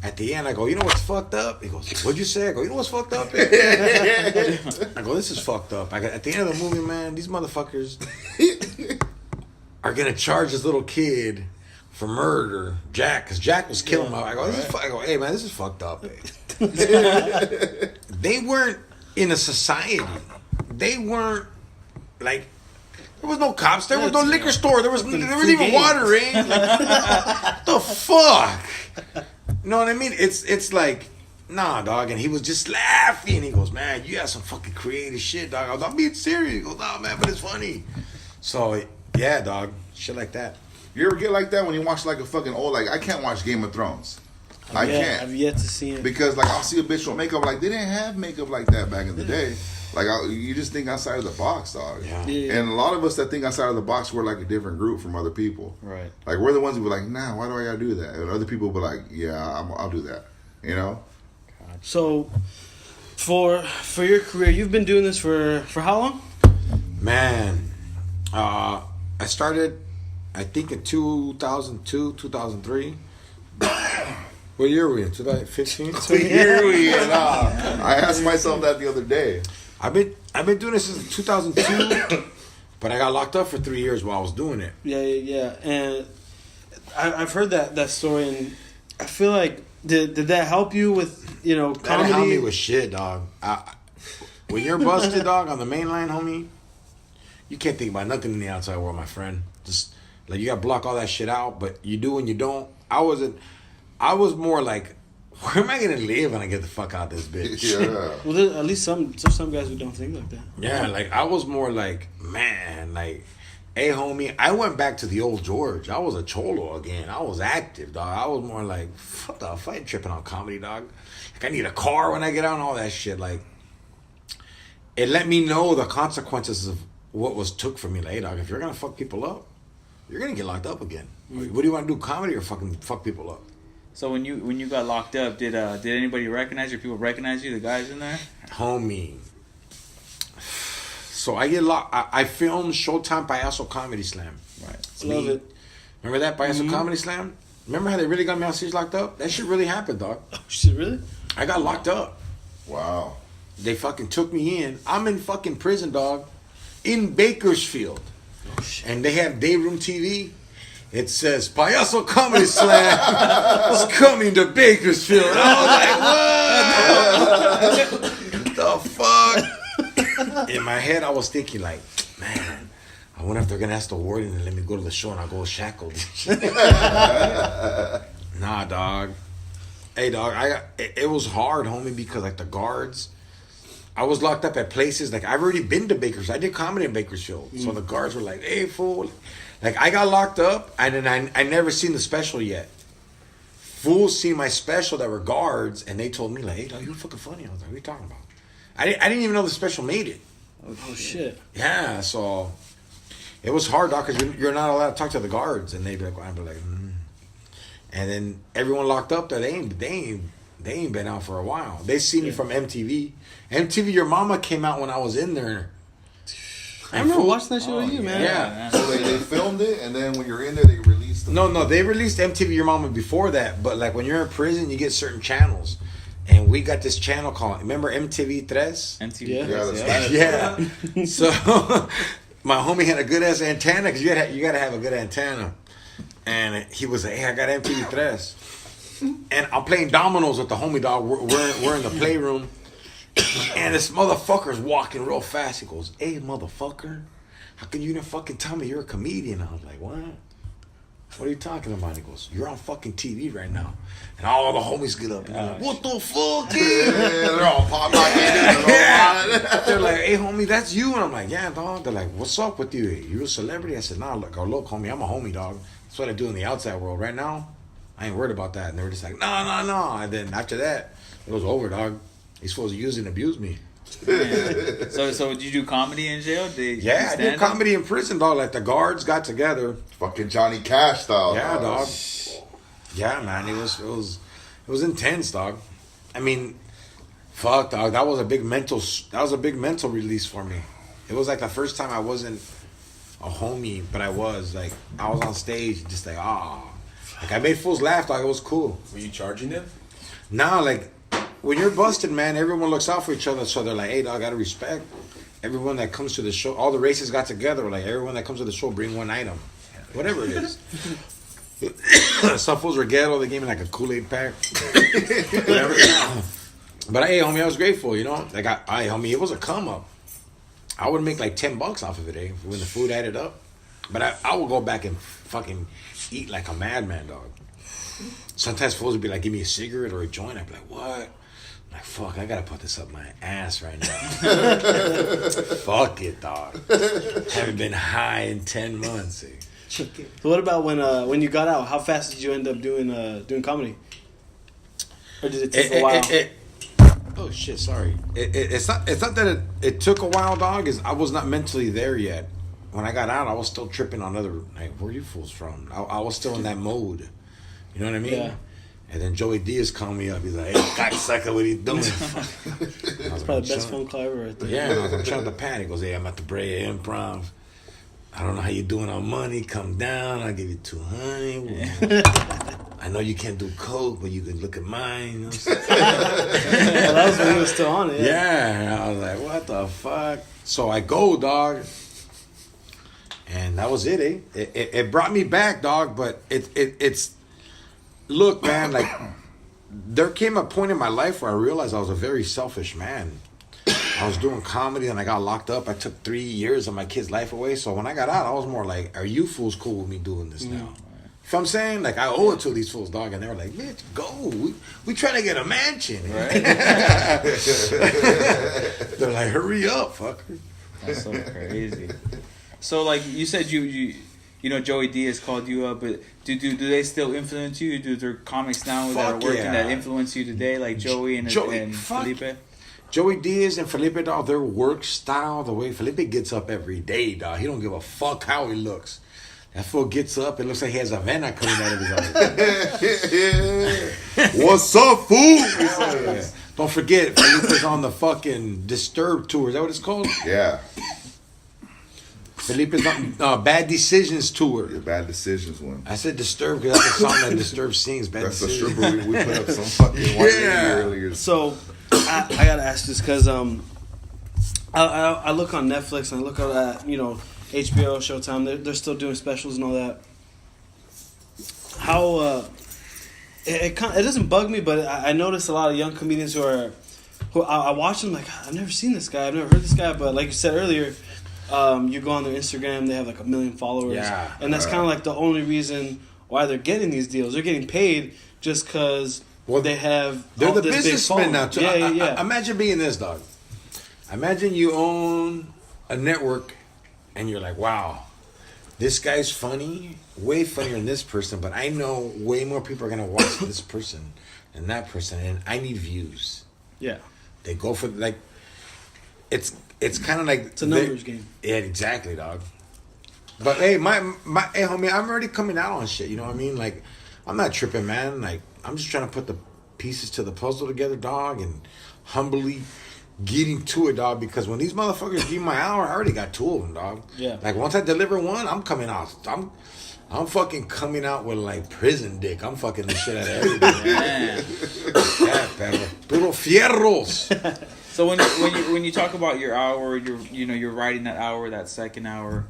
at the end, I go, you know what's fucked up? He goes, what'd you say? I go, you know what's fucked up? I go, this is fucked up. At the end of the movie, man, these motherfuckers are going to charge this little kid for murder, Jack, because Jack was killing him. I go, I go, hey, man, this is fucked up. They weren't in a society. They weren't, like, there was no cops. There was no liquor store. There wasn't even water, Like, what the fuck? You know what I mean? It's like, nah, dog. And he was just laughing. He goes, man, you got some fucking creative shit, dog. I was like, I'm being serious. He goes, nah, man, but it's funny. So, yeah, dog. Shit like that. You ever get like that when you watch like a fucking old, like I can't watch Game of Thrones. I can't. I've yet to see it. Because like I'll see a bitch with makeup, like they didn't have makeup like that back in the day. Like you just think outside of the box, dog. Yeah. And a lot of us that think outside of the box, we're like a different group from other people. right. Like we're the ones who be like, nah, why do I gotta do that? And other people be like, yeah, I'll do that. You know? So, for your career, you've been doing this for how long? Man, I started, I think, in 2002, 2003. What year were we in? 2015? Here we are. I asked myself that the other day. I've been doing this since 2002, But I got locked up for 3 years while I was doing it. Yeah. And I've heard that story, and I feel like did that help you with comedy? That didn't help me with shit, dog. When you're busted, dog, on the main line, homie, you can't think about nothing in the outside world, my friend. Just like you gotta block all that shit out, but you do and you don't. I was more like, where am I gonna live when I get the fuck out of this bitch? Yeah. Well, there's at least some guys who don't think like that. Yeah, like I was more like, man, like, hey, homie, I went back to the old George. I was a cholo again. I was active, dog. I was more like, fuck the fuck, I ain't tripping on comedy, dog. Like, I need a car when I get out and all that shit. Like, it let me know the consequences of what was took from me. Like, hey, dog, if you're gonna fuck people up, you're gonna get locked up again. What do you want to do, comedy or fucking fuck people up? So when you got locked up, did anybody recognize you? People recognize you, the guys in there? Homie. So I get locked. I filmed Showtime Payaso Comedy Slam. Right. Love it. Remember that Payaso Comedy Slam? Remember how they really got me on stage locked up? That shit really happened, dog. Oh shit, really? I got locked up. Wow. They fucking took me in. I'm in fucking prison, dog. In Bakersfield. Oh shit. And they have Dayroom TV. It says Payaso Comedy Slam is coming to Bakersfield. And I was like, what? The fuck? In my head, I was thinking like, man, I wonder if they're gonna ask the warden to let me go to the show and I'll go shackled. Nah, dog. Hey, dog. It was hard, homie, because like the guards. I was locked up at places like I've already been to Bakersfield. I did comedy in Bakersfield, so the guards were like, "Hey, fool." Like, I got locked up, and then I never seen the special yet. Fools seen my special that were guards, and they told me, like, hey, dog, you fucking funny. I was like, what are you talking about? I didn't even know the special made it. Oh shit. Yeah, so it was hard, dog, because you're not allowed to talk to the guards. And they'd be like, And then everyone locked up there, they ain't been out for a while. They see me from MTV. MTV, Your Mama came out when I was in there. I remember watching that show with you, man. Yeah. So they filmed it, and then when you're in there, they released it. No, they released MTV Your Mama before that, but like when you're in prison, you get certain channels. And we got this channel called, remember MTV Tres? MTV. Yeah. that's Yeah. So my homie had a good ass antenna, because you gotta have a good antenna. And he was like, hey, I got MTV Tres. And I'm playing dominoes with the homie, dog. We're in the playroom. And this motherfucker's walking real fast. He goes, hey, motherfucker, how can you didn't fucking tell me you're a comedian? I was like, what? What are you talking about? He goes, you're on fucking TV right now. And all the homies get up. And they're like, what the fuck, dude? Yeah, they're all popping out. They're like, hey, homie, that's you. And I'm like, yeah, dog. They're like, what's up with you? You a celebrity? I said, nah, look, homie, I'm a homie, dog. That's what I do in the outside world. Right now, I ain't worried about that. And they were just like, no. And then after that, it was over, dog. He's supposed to use and abuse me. So did you do comedy in jail? Yeah, I did comedy in prison, dog. Like the guards got together. Fucking Johnny Cash style. Yeah, dog. Yeah, man. It was intense, dog. I mean, fuck, dog. That was a big mental release for me. It was like the first time I wasn't a homie, but I was on stage, just like like I made fools laugh, dog. It was cool. Were you charging them? Nah, like. When you're busted, man, everyone looks out for each other. So they're like, hey, dog, gotta respect everyone that comes to the show. All the races got together. Like, everyone that comes to the show, bring one item. Whatever it is. Some fools were ghetto. They gave me like a Kool-Aid pack. Whatever. But hey, homie, I was grateful, you know? Like, homie, it was a come up. I would make like $10 off of it, eh? When the food added up. But I would go back and fucking eat like a madman, dog. Sometimes fools would be like, give me a cigarette or a joint. I'd be like, what? Like, fuck, I gotta put this up my ass right now. Fuck it, dog. Haven't been high in 10 months. Eh? So what about when you got out? How fast did you end up doing comedy? Or did it take a while? Oh shit, sorry. It's not that it took a while, dog. I was not mentally there yet. When I got out, I was still tripping on other. Like, where are you fools from? I was still in that mode. You know what I mean? Yeah. And then Joey Diaz called me up. He's like, hey, cocksucker, what are you doing? That's probably the best phone call ever right there. Yeah, I'm trying to panic. He goes, hey, I'm at the Brea Improv. I don't know how you doing on money. Come down. I'll give you $200. I know you can't do coke, but you can look at mine. You know what I'm saying? Well, that was when he was still on it. Yeah. I was like, what the fuck? So I go, dog. And that was it, eh? It brought me back, dog. But it's look, man. Like there came a point in my life where I realized I was a very selfish man. I was doing comedy and I got locked up. I took 3 years of my kid's life away. So when I got out, I was more like, "Are you fools cool with me doing this now?" You know what I'm saying? Like, I owe it to these fools, dog. And they were like, "Bitch, go. We trying to get a mansion." Right? They're like, "Hurry up, fucker." That's so crazy. So, like, you said you know, Joey Diaz called you up, but do they still influence you? Do there comics now that are working that influence you today, like Joey and Felipe? Joey Diaz and Felipe, dog, their work style, the way Felipe gets up every day, dog. He don't give a fuck how he looks. That fool gets up, it looks like he has a vena coming out of his eyes. What's up, fool? Yeah. Don't forget, Felipe's on the fucking Disturbed tour. Is that what it's called? Yeah. Felipe's on Bad Decisions tour. The Bad Decisions one. I said Disturbed because that's the song that Disturbed sings. Bad That's Decisions. a stripper we put up some fucking white lady earlier. So, I gotta ask this because I look on Netflix and I look at HBO, Showtime. They're still doing specials and all that. How it doesn't bug me, but I notice a lot of young comedians who I watch them like, I've never seen this guy, I've never heard this guy, but like you said earlier, you go on their Instagram, they have like 1 million followers, and that's kind of like the only reason why they're getting these deals. They're getting paid just because they have. They're the this businessmen now too. Yeah. Imagine being this, dog. Imagine you own a network, and you're like, wow, this guy's funny, way funnier than this person, but I know way more people are gonna watch this person than that person, and I need views. Yeah. They go for like, it's kind of like it's a numbers game. Yeah, exactly, dog. But hey, my hey, homie, I'm already coming out on shit. You know what I mean? Like, I'm not tripping, man. Like, I'm just trying to put the pieces to the puzzle together, dog, and humbly getting to it, dog. Because when these motherfuckers give me my hour, I already got 2 of them, dog. Yeah. Like, once I deliver one, I'm coming out. I'm fucking coming out with like prison dick. I'm fucking the shit out of everybody. Yeah, pero fierros. So when you talk about your hour, you're writing that hour, that second hour.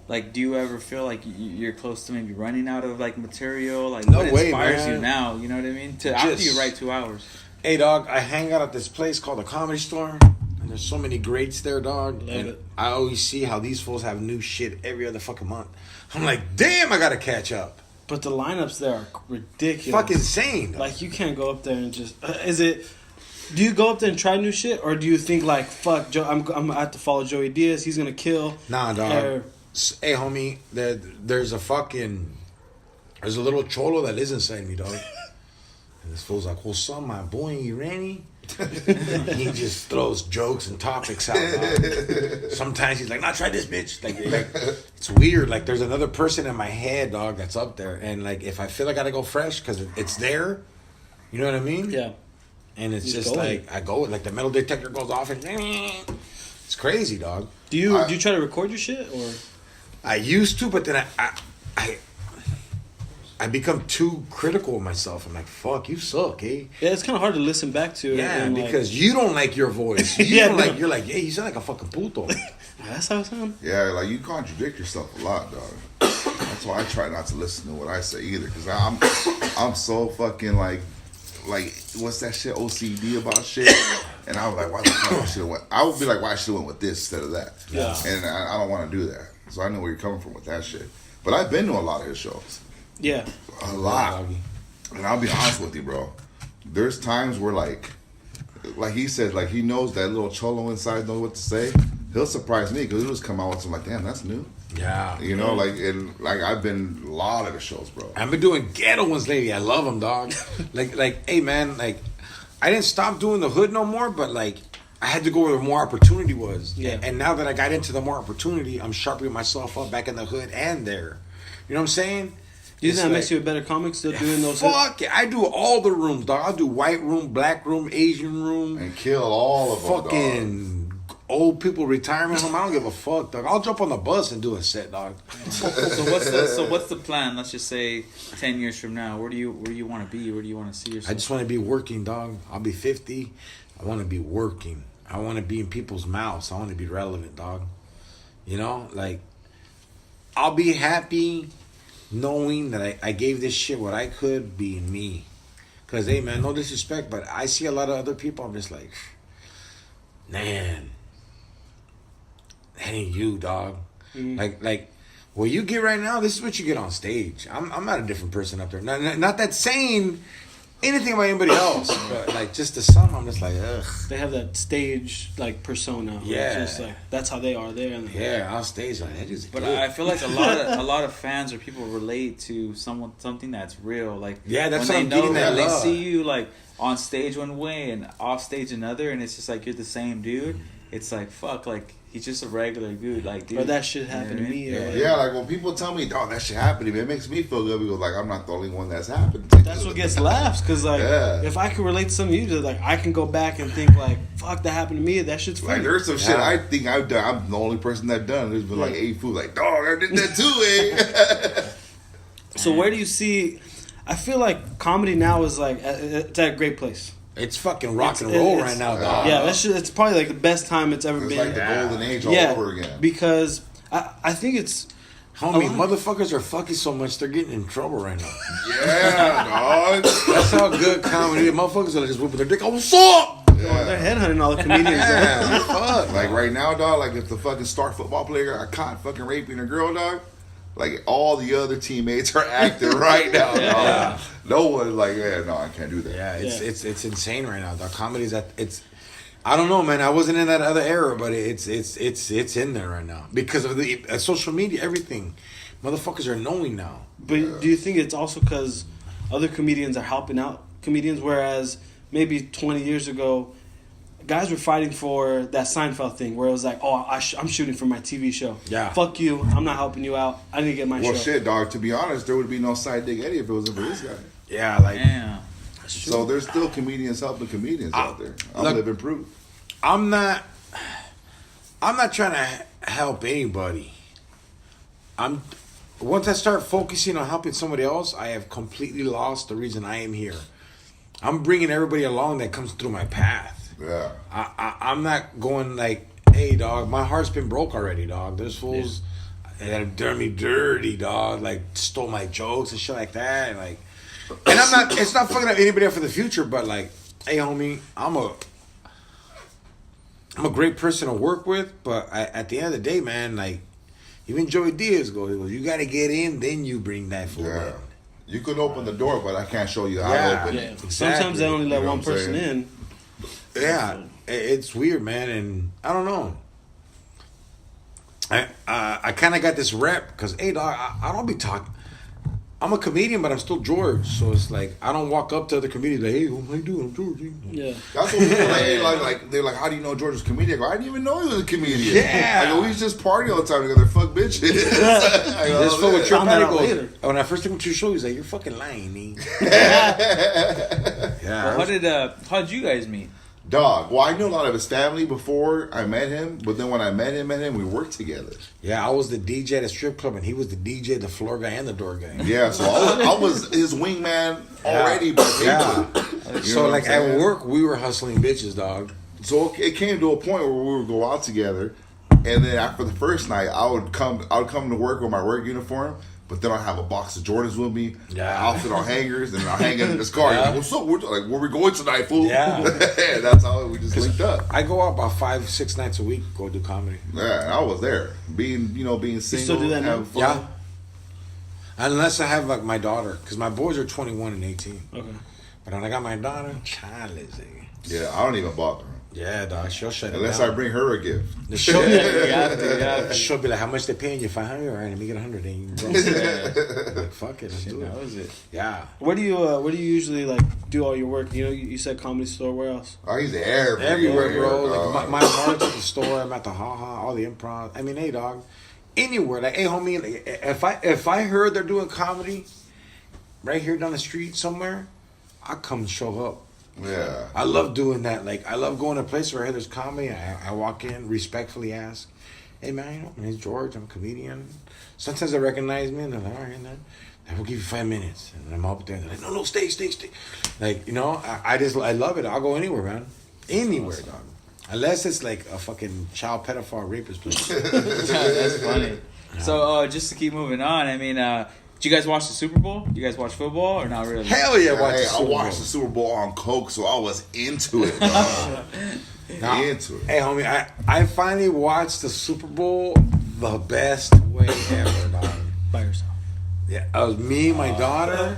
Like, do you ever feel like you're close to maybe running out of like material? Like, no what way, inspires man. you now? You know what I mean? After you write 2 hours. Hey, dog, I hang out at this place called the Comedy Store, and there's so many greats there, dog. Love it. I always see how these fools have new shit every other fucking month. I'm like, damn, I gotta catch up. But the lineups there are ridiculous. Fucking insane. Dog. Like, you can't go up there and just. Do you go up there and try new shit, or do you think like, fuck, I'm gonna have to follow Joey Diaz? He's gonna kill. Nah, dog. Hey, homie, there's a little cholo that is inside me, dog. And this fool's like, what's up, my boy, you ready? He just throws jokes and topics out, dog. Sometimes he's like, nah, try this, bitch. Like it's weird. Like, there's another person in my head, dog, that's up there. And, like, if I feel I gotta go fresh because it's there, you know what I mean? Yeah. And it's just like, I go, like, the metal detector goes off and it's crazy, dog. Do you try to record your shit, or? I used to, but then I become too critical of myself. I'm like, fuck, you suck, eh? Yeah, it's kind of hard to listen back to. Yeah, and because you don't like your voice. You're like, hey, you sound like a fucking puto. That's how it sounds. Yeah, like, you contradict yourself a lot, dog. That's why I try not to listen to what I say either, because I'm so fucking like what's that shit, OCD about shit, and I was like, why the fuck I should have went? I would be like, why I should have went with this instead of that. Yeah, and I don't want to do that. So I know where you're coming from with that shit. But I've been to a lot of his shows. Yeah, a lot. And I'll be honest with you, bro. There's times where like he said, like, he knows that little cholo inside knows what to say. He'll surprise me because he'll just come out with something like, damn, that's new. Yeah. You know, like I've been a lot of the shows, bro. I've been doing ghetto ones lately. I love them, dog. like, hey, man, like, I didn't stop doing the hood no more, but, like, I had to go where more opportunity was. Yeah. And now that I got into the more opportunity, I'm sharpening myself up back in the hood and there. You know what I'm saying? Do you think that makes you a better comic still doing those? Fuck yeah. I do all the rooms, dog. I'll do white room, black room, Asian room. And kill all of them, fucking old people retirement home. I don't give a fuck, dog. I'll jump on the bus and do a set, dog. So what's the plan? Let's just say 10 years from now. Where do you want to be? Where do you want to see yourself? I just want to be working, dog. I'll be 50. I want to be working. I want to be in people's mouths. I want to be relevant, dog. You know, like, I'll be happy knowing that I gave this shit what I could being me. Because, hey, man, no disrespect, but I see a lot of other people. I'm just like, man, that ain't you, dog. Like, what you get right now, this is what you get on stage. I'm not a different person up there. Not that saying anything about anybody else, but like just to some, I'm just like, ugh. They have that stage like persona. Yeah. It's just like that's how they are there. Yeah, on stage like that is. But good. I feel like a lot of fans or people relate to something that's real. Like Yeah, that's when what they I'm know getting that at. they Love. see you like on stage one way and off stage another, and it's just like you're the same dude. It's like fuck, like he's just a regular dude, like dude. Or that shit happened to me. Or Yeah, like when people tell me, "Oh, that shit happened to me," it makes me feel good because like I'm not the only one that's happened to. that's what gets laughs, because like Yeah. if I can relate to something you did, like I can go back and think like, fuck, that happened to me. That shit's funny. Like there's some shit I think I've done. I'm the only person that done. There's been like 8 fools like, dog, I did that too, eh? So where do you see? I feel like comedy now is like it's at a great place. It's fucking rock and roll right now, dog. Yeah, that's just, it's probably like the best time it's ever It's been. like the golden age all yeah, over again. because I think it's Homie, a lot. motherfuckers are fucking so much they're getting in trouble right now. Yeah, dog. That's how good comedy is. Motherfuckers are just whooping their dick. Oh, what's up? they're headhunting all the comedians. Yeah, fuck. Like right now, dog. Like if the fucking star football player got caught fucking raping a girl, dog. Like all the other teammates are acting right now, dog. No one's like, yeah, no, I can't do that. Yeah, it's insane right now. Dog. Comedy's at it's. I don't know, man. I wasn't in that other era, but it's in there right now because of the social media, everything. Motherfuckers are knowing now. But do you think it's also because other comedians are helping out comedians, whereas maybe 20 years ago, guys were fighting for that Seinfeld thing where it was like, oh, I'm shooting for my TV show. Yeah. Fuck you. I'm not helping you out. I need to get my Well, show. shit, dog. To be honest, there would be no Side Dick Eddie if it wasn't for this guy. Yeah, like Damn. So there's still comedians helping comedians out there. I'm look- living proof. I'm not trying to help anybody. Once I start focusing on helping somebody else, I have completely lost the reason I am here. I'm bringing everybody along that comes through my path. Yeah. I'm not going like, hey, dog, my heart's been broke already, dog. There's fools that have done me dirty, dog, like stole my jokes and shit like that. And I'm not, it's not fucking up anybody up for the future, but like, hey, homie, I'm a great person to work with, but at the end of the day, man, like, even Joey Diaz goes, you got to get in, then you bring that fool Yeah. in. You could open the door, but I can't show you how Yeah. to open Yeah. it. Sometimes they only let You know one what I'm person saying? in. Yeah, it's weird, man, and I don't know. I kind of got this rep because, hey, dog, I don't be talking. I'm a comedian, but I'm still George, so it's like I don't walk up to other comedians like, hey, how you doing? I'm George. Yeah. That's what people like. They're like, how do you know George was a comedian? I go, I didn't even know he was a comedian. Yeah. I go, we just party all the time together. Fuck bitches. I go, This fool with your Found that out goes, later. when I first took him to your show, he's like, you're fucking lying, me. Yeah. How did you guys meet? Dog. Well, I knew a lot of his family before I met him, but then when I met him, we worked together. Yeah, I was the DJ at a strip club, and he was the DJ, the floor guy, and the door guy. Yeah, so I was his wingman already by paper. Yeah. You know So, what like, I'm saying? at work, we were hustling bitches, dog. So it came to a point where we would go out together, and then after the first night, I would come to work with my work uniform, but then I'd have a box of Jordans with me, Yeah. outfit on hangers, and I'll hang it in his car. Yeah. Like, what's up? Where we going tonight, fool? Yeah. And that's how we just linked up. I go out about 5-6 nights a week, go do comedy. Yeah, and I was there, being single. still do that now? having fun. Yeah. Unless I have, like, my daughter, because my boys are 21 and 18. Okay. But when I got my daughter, Charlie. Yeah, I don't even bother him Yeah, dog, she'll shut unless it I down. bring her a gift. She'll, Yeah. she'll be like, how much they paying you? 500? All right, let me get 100. Then you go. Like, fuck it, let's do That it. was it. Yeah. Where do you usually like do all your work? You know, you said Comedy Store. Where else? Oh, he's everywhere, Everywhere, bro. dog. Like, my heart's at the store. I'm at the Ha-Ha, all the improv. I mean, hey, dog. Anywhere. Like, hey, homie, like, if I heard they're doing comedy right here down the street somewhere, I come show up. Yeah. I love doing that. Like, I love going to a place where, hey, there's comedy. I walk in, respectfully ask, hey, man, my name's George. I'm a comedian. Sometimes they recognize me, and they're like, all right, man. I will give you 5 minutes. And I'm up there. They're like, no, stay. Like, you know, I love it. I'll go anywhere, man. Anywhere, dog. Unless it's like a fucking child pedophile rapist place. That's funny. So just to keep moving on, I mean, did you guys watch the Super Bowl? Do you guys watch football or not really? Hell yeah, watch the Hey, I Super Bowl. watched the Super Bowl on Coke, so I was into it. Dog. Nah. Into it. Hey, homie, I finally watched the Super Bowl the best way ever, dog. By yourself. Yeah, it was me, my daughter,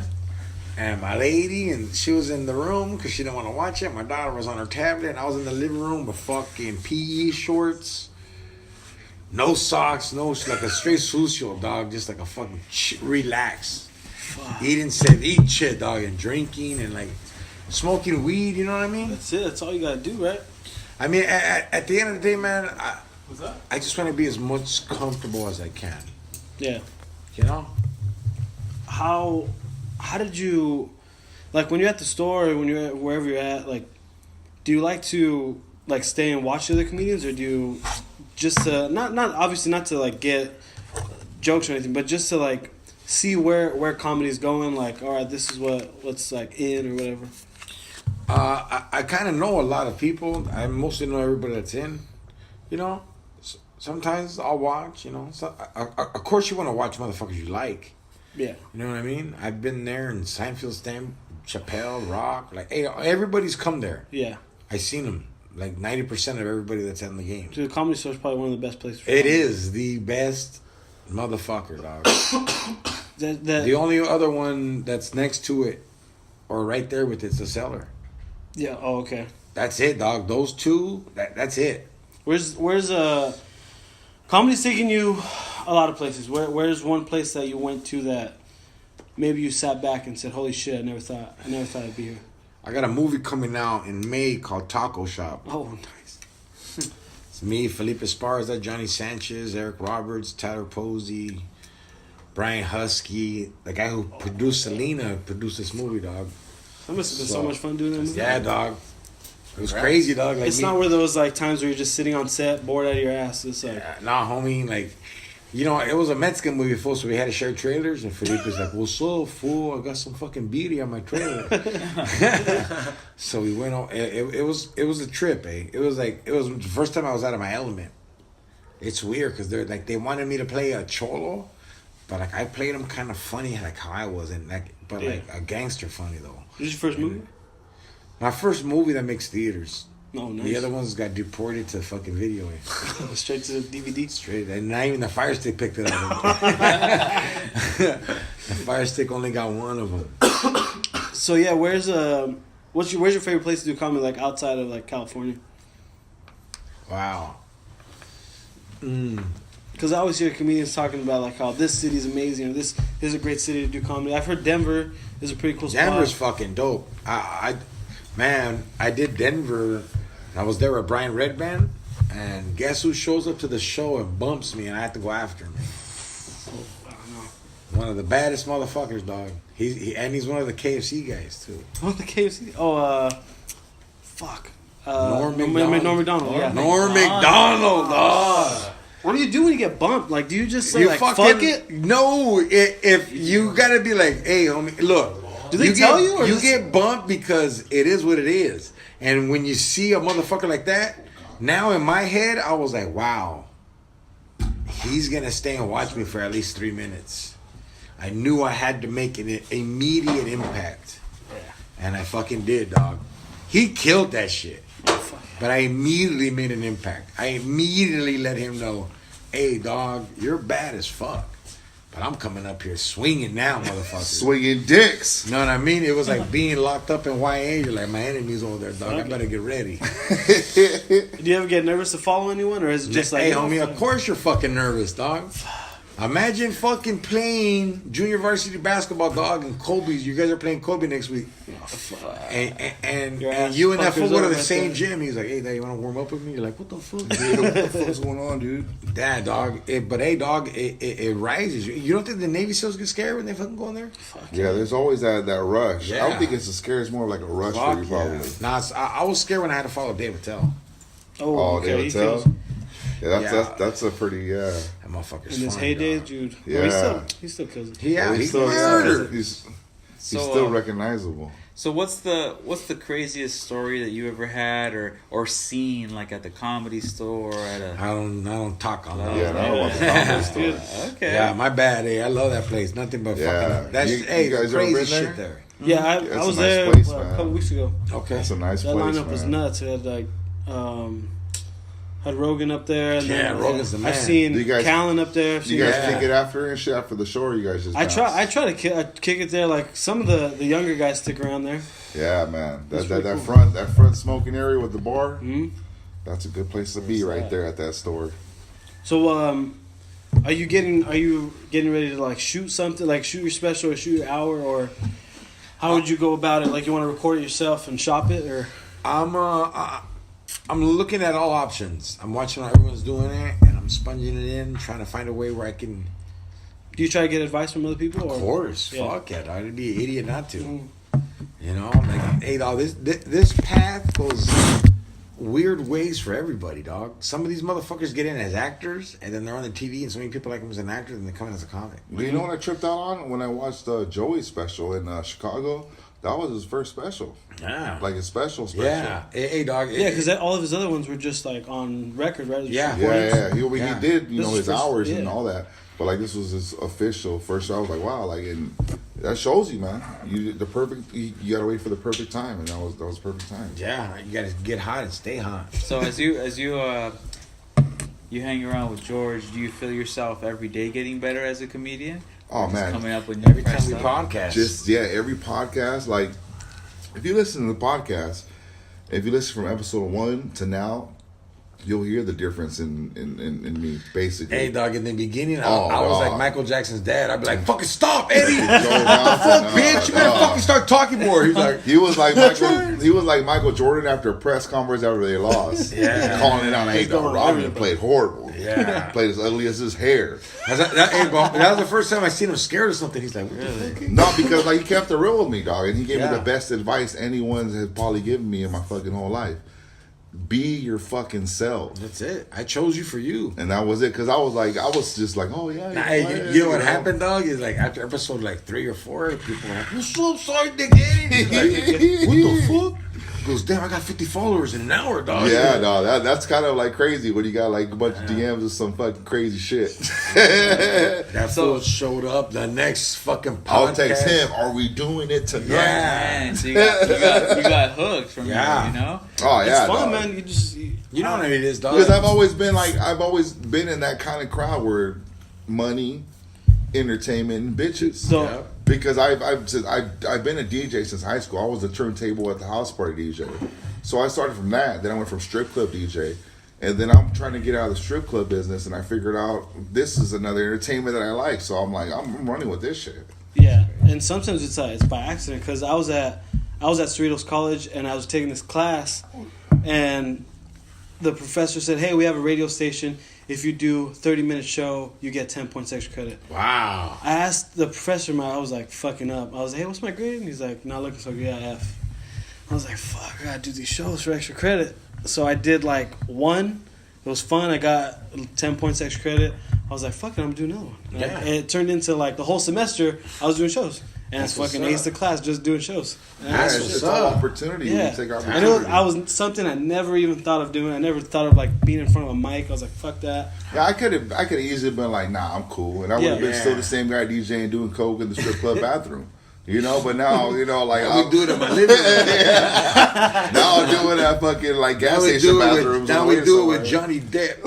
and my lady, and she was in the room because she didn't want to watch it. My daughter was on her tablet, and I was in the living room with fucking PE shorts, no socks, like a straight sucio, dog, just like a fucking relax. Eating ceviche, dog, and drinking, and like smoking weed, you know what I mean? That's it. That's all you gotta do, right? I mean, at the end of the day, man, What's that? I just want to be as much comfortable as I can, Yeah. you know? How did you, like, when you're at the store or when you're at wherever you're at, like, do you like to, like, stay and watch the other comedians, or do you just to, not obviously not to, like, get jokes or anything, but just to, like, see where comedy's going, like, all right, this is what's, like, in or whatever? I kind of know a lot of people. I mostly know everybody that's in, you know? Sometimes I'll watch, you know? So, of course you want to watch motherfuckers you like. Yeah. You know what I mean? I've been there in Seinfeld, Chappelle, Rock. Like, hey, everybody's come there. Yeah. I seen them. Like 90% of everybody that's in the game. Dude, the Comedy Store is probably one of the best places for It comedy. is the best motherfucker, dog. That, The only other one that's next to it or right there with it's the Cellar. yeah, oh, okay. That's it, dog. Those two, that's it. Where's comedy's taking you a lot of places. Where's one place that you went to that maybe you sat back and said, "Holy shit, I never thought I'd be here." I got a movie coming out in May called Taco Shop. Oh, nice. It's me, Felipe Esparza, Johnny Sanchez, Eric Roberts, Tyler Posey, Brian Husky, the guy who produced Selena, produced this movie, dog. That must have been so much fun doing that movie. Yeah, dog. It was crazy, dog. Like It's not where those like times where you're just sitting on set, bored out of your ass. It's like, nah, homie, like, you know, it was a Mexican movie, fool, so we had to share trailers, and Felipe's like, well, so, fool, I got some fucking beauty on my trailer. So we went on, it was a trip, eh? It was the first time I was out of my element. It's weird, because they wanted me to play a cholo, but, like, I played them kind of funny, like, how I was, and, like, but, like, a gangster funny, though. this is your first movie? My first movie that makes theaters. No, nice. The other ones got deported to fucking video. Straight to the DVD. Straight, and not even the Fire Stick picked it up. The Fire Stick only got one of them. So yeah, where's your favorite place to do comedy, like outside of like California? Wow. Because I always hear comedians talking about like how this city's amazing or this is a great city to do comedy. I've heard Denver is a pretty cool spot. Denver's fucking dope. I did Denver. I was there with Brian Redband, and guess who shows up to the show and bumps me, and I have to go after him. I don't know. One of the baddest motherfuckers, dog. He's one of the KFC guys too. What the KFC? Oh, fuck. Norm Macdonald. Norm Macdonald. Yeah. Norm Macdonald, dog. What do you do when you get bumped? Like, do you just say like fuck it? No, if you gotta be like, hey, homie, look. Do they tell you? Or you get bumped because it is what it is. And when you see a motherfucker like that, now in my head, I was like, wow, he's going to stay and watch me for at least 3 minutes. I knew I had to make an immediate impact. And I fucking did, dog. He killed that shit. But I immediately made an impact. I immediately let him know, hey, dog, you're bad as fuck. But I'm coming up here swinging now, motherfucker. Swinging dicks. You know what I mean? It was like being locked up in YA. You're like, my enemy's over there, dog. I better get ready. Do you ever get nervous to follow anyone, or is it just like, hey, homie, of course you're fucking nervous, dog. Imagine fucking playing junior varsity basketball, dog, and Kobe's. You guys are playing Kobe next week. And you and that fool go to the same gym. He's like, hey, Dad, you want to warm up with me? You're like, what the fuck? Dude, what the fuck's going on, dude? Dad, dog. But hey, dog, it rises. You don't think the Navy SEALs get scared when they fucking go in there? Yeah, there's always that rush. Yeah. I don't think it's a scare. It's more like a rush for you, probably. Yeah. Nah, I was scared when I had to follow Dave Attell. Oh, okay. David Tell? Yeah, that's a pretty, That motherfucker's in his funny, heyday, dog. dude. Yeah. He still kills it. Yeah, He's he's still murdered. he's So, still recognizable. So what's the craziest story that you ever had or seen like at the Comedy Store or at a? I don't talk on that. Yeah, I don't want the Comedy Store. Okay. Yeah, my bad. Hey, I love that place. Nothing but Yeah. fucking. That's You guys ever crazy been shit there? there. Yeah, I It's a was nice there place, a man. couple weeks ago. Okay. It's a nice That place, lineup was man. nuts. It had like had Rogan up there. And Yeah, then, Rogan's the man. I've seen Do you guys- Callan up there. I've Do you seen- guys Yeah. kick it after and shit after the show? Or you guys just I bounce? try to kick it there. Like some of the younger guys stick around there. Yeah, man. That's That pretty front smoking area with the bar. Hmm. That's a good place to be right that? there at that store. So are you getting ready to like shoot something, like shoot your special or shoot your hour, or how would you go about it? Like you want to record it yourself and shop it, or I'm looking at all options. I'm watching how everyone's doing it, and I'm sponging it in, trying to find a way where I can. do you try to get advice from other people? Of Or? course, Yeah. fuck it. I'd be an idiot not to. Mhm. You know, like, hey, dog, this path goes weird ways for everybody, dog. Some of these motherfuckers get in as actors, and then they're on the TV, and so many people like them as an actor, and they come in as a comic. Do you know what I tripped out on when I watched Joey's special in Chicago? That was his first special, Yeah, like his special. yeah. Hey, dog. Yeah, because all of his other ones were just like on record, right? Yeah. Yeah. He Yeah. did, This is his first- hours and yeah. all that. But like this was his official first show. I was like, wow, like, and that shows you, man. You gotta wait for the perfect time, and that was the perfect time. Yeah, you gotta get hot and stay hot. So as you hang around with George, do you feel yourself every day getting better as a comedian? Oh Just man, coming up with Every fresh time we stuff? podcast, every podcast. Like, if you listen to the podcast, if you listen from episode 1 to now, you'll hear the difference in me, basically. hey, dog. In the beginning, I Oh, was dog. like Michael Jackson's dad. I'd be like, "Fucking stop, Eddie! Joe Fuck, Johnson, bitch! You better fucking start talking more." He's like, He was like Michael Jordan after a press conference after they lost. Yeah. Calling it out. Hey, going dog, on Rodman everything. played horrible. Yeah. Played as ugly as his hair. that was the first time I seen him scared of something. He's like, "What the fuck?" No, because like he kept it real with me, dog, and he gave me Yeah. the best advice anyone has probably given me in my fucking whole life. Be your fucking self. That's it. I chose you for you. And that was it, because I was just like, oh yeah. Nah, you're hey, playing, you know what happened, dog? Is like after episode like 3 or 4, people were like, "What's up, sorry, Dick Eddie?" Like, what the fuck? He goes, "Damn, I got 50 followers in an hour, dog." Yeah, no, that's kind of like crazy when you got like a bunch of DMs of some fucking crazy shit. That fool showed up the next fucking podcast. I'll text him, are we doing it tonight? Yeah. Man, so you got hooked from Yeah. there, you know? Oh yeah, It's fun, dog. man. You just You know what it is, dog. Because I've always been in that kind of crowd where money, entertainment, and bitches. so Yeah. Because I've been a DJ since high school. I was a turntable at the house party DJ. So I started from that. Then I went from strip club DJ. And then I'm trying to get out of the strip club business, and I figured out this is another entertainment that I like. So I'm like, I'm running with this shit. yeah, and sometimes it's by accident because I was at Cerritos College and I was taking this class, and the professor said, "Hey, we have a radio station. If you do 30-minute show, you get 10 points extra credit." Wow. I asked the professor, I was like fucking up. I was like, "Hey, what's my grade?" And he's like, "Not looking so good, yeah, F." I was like, "Fuck, I gotta do these shows for extra credit." So I did like one. It was fun. I got 10 points extra credit. I was like, "Fuck it, I'm gonna do another one." Yeah. And it turned into like the whole semester I was doing shows, and That's I fucking what's aced the class just doing shows. And That's I It's, was it's what's all up. opportunity. yeah, You take I opportunity. know I was something I never even thought of doing. I never thought of like being in front of a mic. I was like, "Fuck that." Yeah, I could have easily been like, nah, I'm cool. And I would have been Yeah. still the same guy DJing doing coke in the strip club bathroom. You know, but now, like Now we do it in my living room. now I'm doing that fucking like gas Now we station do it bathrooms. with, now on we the way do it somewhere. with Johnny Depp.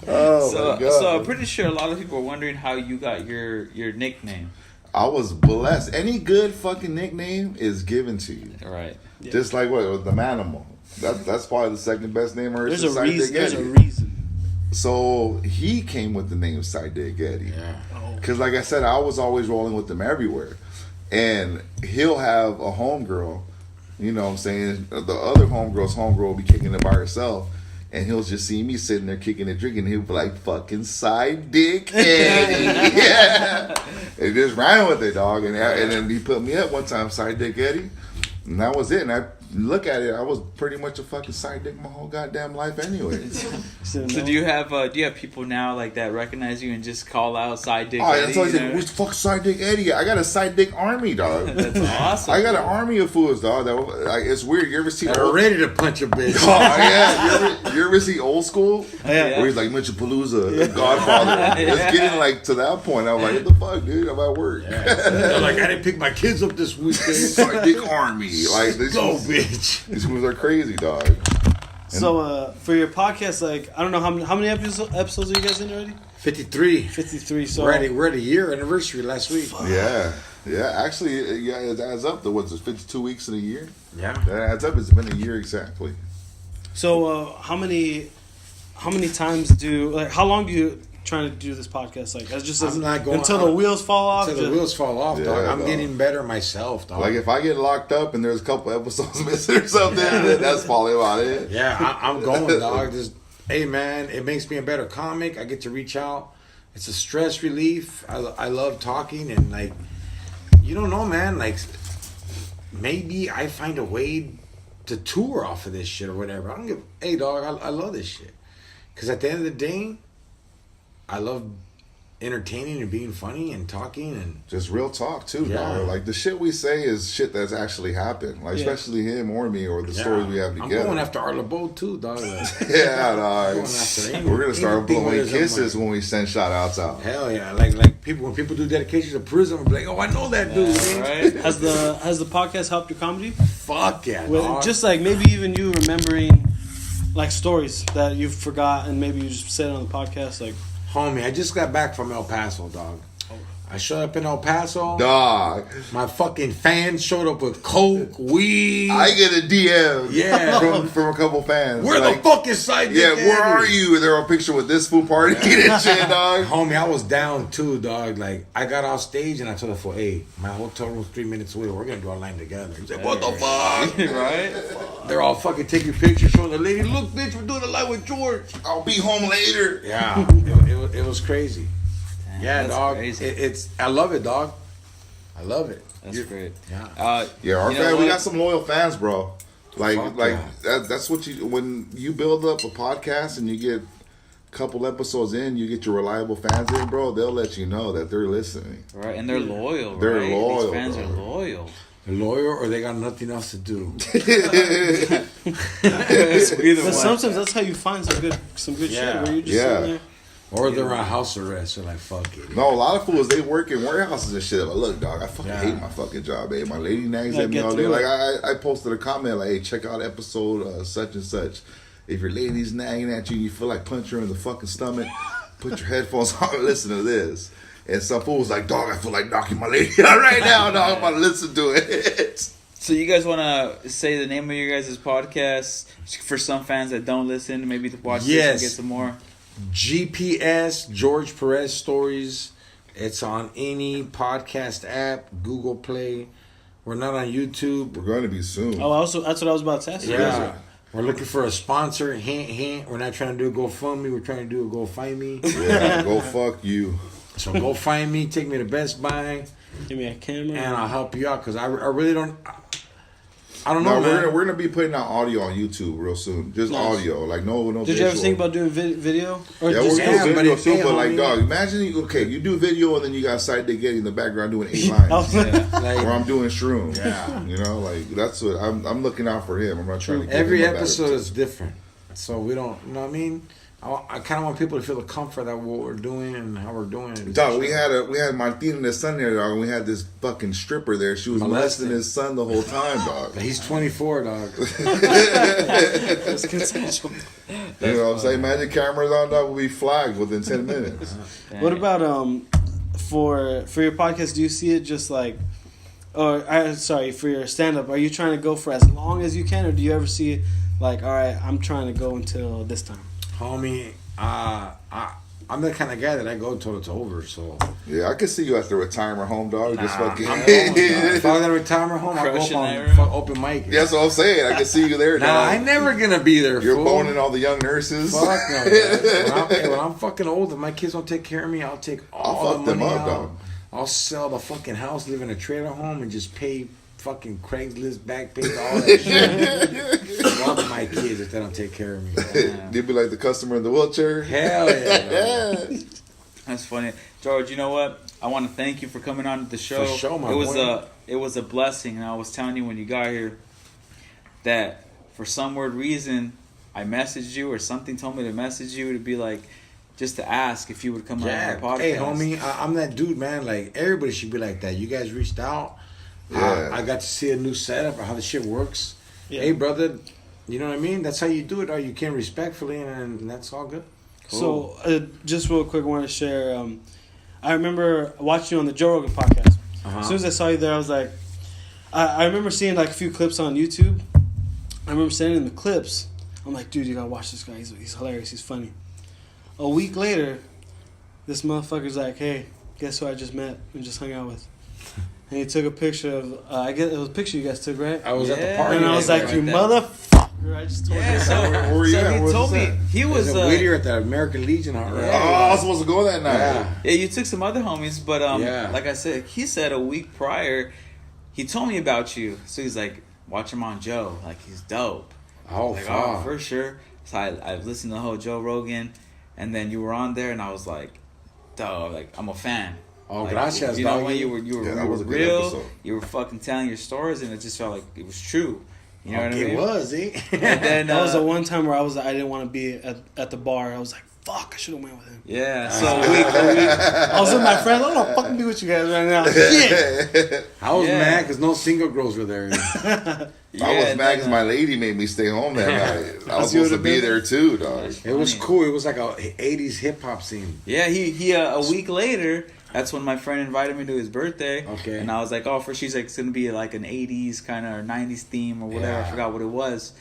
Oh So, my God. so I'm pretty sure a lot of people are wondering how you got your nickname. I was blessed. Any good fucking nickname is given to you. Right. Yeah. Just like what the Manimal. That's probably the second best name I heard. There's since a Side reason. Dick There's a Eddie. reason. So he came with the name Side Dick Eddie. Yeah. Because like I said, I was always rolling with them everywhere. And he'll have a homegirl, you know what I'm saying? The other homegirl's homegirl will be kicking it by herself. And he'll just see me sitting there kicking and drinking. And he'll be like, fucking Side Dick Eddie. Yeah. And just ran with it, dog. And then he put me up one time, Side Dick Eddie. And that was it. And look at it, I was pretty much a fucking side dick my whole goddamn life anyway. So do you have people now like that recognize you and just call out side dick? Oh, Eddie, that's always you like, know? where's the fuck side dick Eddie? I got a side dick army, dog. That's awesome. I got an army of fools, dog. That like it's weird. You ever see? They're ready to punch a bitch. Oh yeah, you ever see Old School? Yeah. Where he's like Mitchell Palooza, Godfather. It's getting like to that point. I'm like, what the fuck, dude? I'm at work. They're like, I didn't pick my kids up this weekend. Side dick army, like this. Go, bitch. These moves are crazy, dog. So for your podcast, like I don't know how many episodes are you guys in already? 53. 53. So We're at a year anniversary last week. Yeah. Actually, yeah, it adds up to what's it, 52 weeks in a year? Yeah. That adds up. It's been a year exactly. So how many times how long do you trying to do this podcast? Like I'm not going until the wheels fall off. Until the wheels fall off, Yeah, dog. I'm dog. getting better myself, dog. Like if I get locked up and there's a couple episodes missing or something, then that's probably about it. Yeah, I'm going, dog. Just, hey, man, it makes me a better comic. I get to reach out. It's a stress relief. I love talking and, like, you don't know, man. Like, maybe I find a way to tour off of this shit or whatever. I don't give. Hey, dog, I love this shit. Because at the end of the day, I love entertaining and being funny and talking and Just real talk too, Yeah. dog. Like the shit we say is shit that's actually happened. Like Yeah. especially him or me or the stories we have I'm together. going after our LeBeau too, dog. Like, Yeah, dog. going after any- We're gonna start anything blowing where there's kisses when we send shout outs out. Hell yeah! Like people when people do dedications to prison, I'm like, oh, I know that dude. Man. Right? has the podcast helped your comedy? Fuck yeah, With, dog. just like maybe even you remembering like stories that you forgot and maybe you just said it on the podcast. Like Homie, I just got back from El Paso, dog. I showed up in El Paso. Dog. My fucking fans showed up with coke, weed. I get a DM Yeah. from a couple fans. Where like, the fuck is Side Dick yeah, where Eddie? are you? They're on a picture with this fool party and shit, dog. Homie, I was down too, dog. Like, I got off stage and I told the fool, hey, my hotel room's 3 minutes away. We're gonna do our line together. He's like, what the fuck? Right? They're all fucking taking pictures, showing the lady, look, bitch, we're doing a line with George. I'll be home later. Yeah, it was crazy. Yeah, that's dog. crazy. I love it, dog. I love it. That's great. Yeah. Yeah, our You know fan, we what? got some loyal fans, bro. Like, Fuck like yeah. that's what you when you build up a podcast and you get a couple episodes in, you get your reliable fans in, bro. They'll let you know that they're listening. Right, and they're loyal. They're right? loyal, These fans bro. are loyal. They're loyal or they got nothing else to do. Either but one. sometimes that's how you find some good Yeah. shit where you just Yeah. sitting there. Or they're on house arrest. They're like, fuck it. No, a lot of fools they work in warehouses and shit. But look, dog, I fucking Yeah. hate my fucking job, babe. My lady nags Like, at me get all day. through Like it. I posted a comment like, hey, check out episode such and such. If your lady's nagging at you and you feel like punching her in the fucking stomach, put your headphones on and listen to this. And some fools like, dog, I feel like knocking my lady out right now, dog. I'm about to listen to it. So you guys want to say the name of your guys' podcast for some fans that don't listen, maybe to watch this Yes. and get some more? GPS, George Perez Stories. It's on any podcast app, Google Play. We're not on YouTube. We're going to be soon. Oh, that's what I was about to ask. you. Yeah. We're looking for a sponsor. Hint, hint. We're not trying to do a GoFundMe. We're trying to do a GoFindMe. Yeah, go fuck you. So go find me. Take me to Best Buy. Give me a camera. And I'll help you out. Because I really don't... I don't No, know, man. we're gonna be putting out audio on YouTube real soon. Just Nice. audio, like no. Did you ever visual. think about doing video? Or Yeah, just we're Yeah, doing but video it- too, hey, but like, homie. dog, imagine you do video and then you got Side Dick Getty in the background doing 8 lines. Oh, Like, Or I'm doing shrooms. Yeah. You know, like that's what I'm looking out for him. I'm not trying to give every him a bad episode reputation. is different. So we don't... You know what I mean? I kind of want people to feel the comfort that what we're doing and how we're doing it. Dog, we had Martina and his son there, dog, and we had this fucking stripper there. She was molesting his son the whole time, dog. He's 24, dog. it's consensual. You know what I'm saying? Imagine cameras on, dog, will be flagged within 10 minutes. What about for your podcast? Do you see it just like, sorry, for your stand up? Are you trying to go for as long as you can, or do you ever see it like, all right, I'm trying to go until this time? Homie, I'm the kind of guy that I go until it's over, so... Yeah, I could see you at the retirement home, dog. Just fucking. I'm going, dog. If I was at a retirement home, I'd go up Crushing on that room. fuck open mic. That's what I'm saying. I can see you there, Nah, dog. I never gonna be there, You're fool. boning all the young nurses. Fuck no, dog. When I'm fucking old and my kids don't take care of me, I'll take all I'll fuck the them money up, out. dog. I'll sell the fucking house, live in a trailer home, and just pay fucking Craigslist back page, all that shit. Fuck my kids if they don't take care of me. Yeah. You'd be like the customer in the wheelchair. Hell yeah. That's funny, George. You know what? I want to thank you for coming on the show. For sure, my It was a blessing, and I was telling you when you got here that for some weird reason I messaged you or something told me to message you to be like, just to ask if you would come on our podcast. Hey, homie, I'm that dude, man. Like, everybody should be like that. You guys reached out. Yeah. I got to see a new setup of how the shit works. Yeah. Hey, brother, you know what I mean? That's how you do it, or you can respectfully, and that's all good. Cool. So, just real quick, I want to share. I remember watching you on the Joe Rogan podcast. As soon as I saw you there, I was like, I remember seeing like a few clips on YouTube. I remember sending the clips. I'm like, dude, you gotta watch this guy. He's hilarious. He's funny. A week later, this motherfucker's like, hey, guess who I just met and just hung out with? And he took a picture of, I guess it was a picture you guys took, right? I was at the party. And I was like, you that. motherfucker. I just told you. Where were you at? he Where's told this me at? he was Whittier at the American Legion. Right? Oh, I was supposed to go that night. Yeah. Yeah, you took some other homies, but Yeah. like I said, he said a week prior, he told me about you. So he's like, watch him on Joe. Like, he's dope. Oh, Like, fuck. oh, for sure. So I listened to the whole Joe Rogan, and then you were on there, and I was like, dog, like, I'm a fan. Oh, Like, gracias, you know, doggy. when you were Yeah, that was a good real, episode. you were fucking telling your stories, and it just felt like it was true. You know what I mean? It was, eh? And then, That was the one time where I didn't want to be at the bar. I was like, fuck, I should have went with him. yeah, so a week, I was with my friends. I don't want to fucking be with you guys right now. Shit. I was Yeah. mad because no single girls were there. I Yeah, was and mad because then, my lady made me stay home that night. I was you supposed to would've be been there too, dog. It was cool. It was like a 80s hip hop scene. Yeah, he a week later, that's when my friend invited me to his birthday. Okay. And I was like, oh, for she's like, it's going to be like an 80s kind of or 90s theme or whatever. Yeah. I forgot what it was.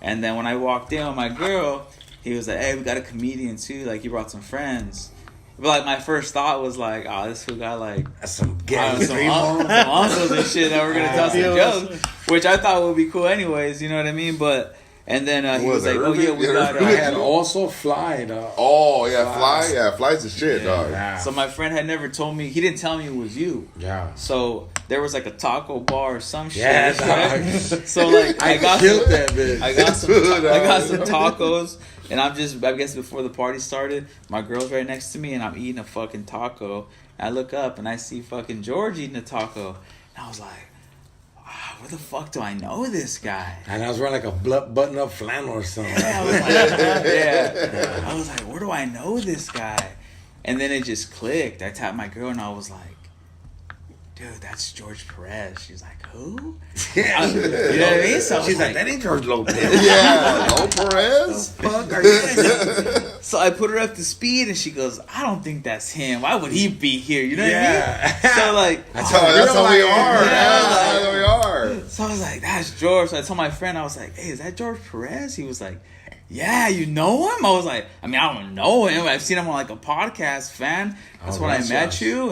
And then when I walked in with my girl, he was like, hey, we got a comedian too. Like, he brought some friends. But like, my first thought was like, oh, this fool got like That's some some gas. uncles and shit that we're going to tell some Yeah. jokes. Which I thought would be cool anyways, you know what I mean? But, and then he Was was it like, oh, yeah, Urban? we Yeah, got... I had also Fly, dog. Oh yeah, fly. Yeah, fly's the shit, dog. Yeah. So my friend had never told me, he didn't tell me it was you. Yeah. So there was like a taco bar or some shit. Yeah, right? dog. So like I got killed some, that bitch. I got some tacos, and I guess before the party started, my girl's right next to me, and I'm eating a fucking taco. I look up and I see fucking George eating a taco, and I was like, wow, where the fuck do I know this guy? And I was wearing like a button-up flannel or something. Yeah, I was like, yeah. I was like, where do I know this guy? And then it just clicked. I tapped my girl and I was like, dude, that's George Perez. She's like, who? Yeah. You know what I mean? So I was She's like, that ain't George Lopez. Yeah, no Perez. Fuck are you? So I put her up to speed and she goes, I don't think that's him. Why would he be here? You know what I Yeah. mean? So like, That's Oh, that's how we are. Yeah, That's how we are. so I was like, that's George. So I told my friend, I was like, hey, is that George Perez? He was like, yeah, you know him? I was like, I mean, I don't know him. I've seen him on like a podcast fan. That's when I met gracias. you.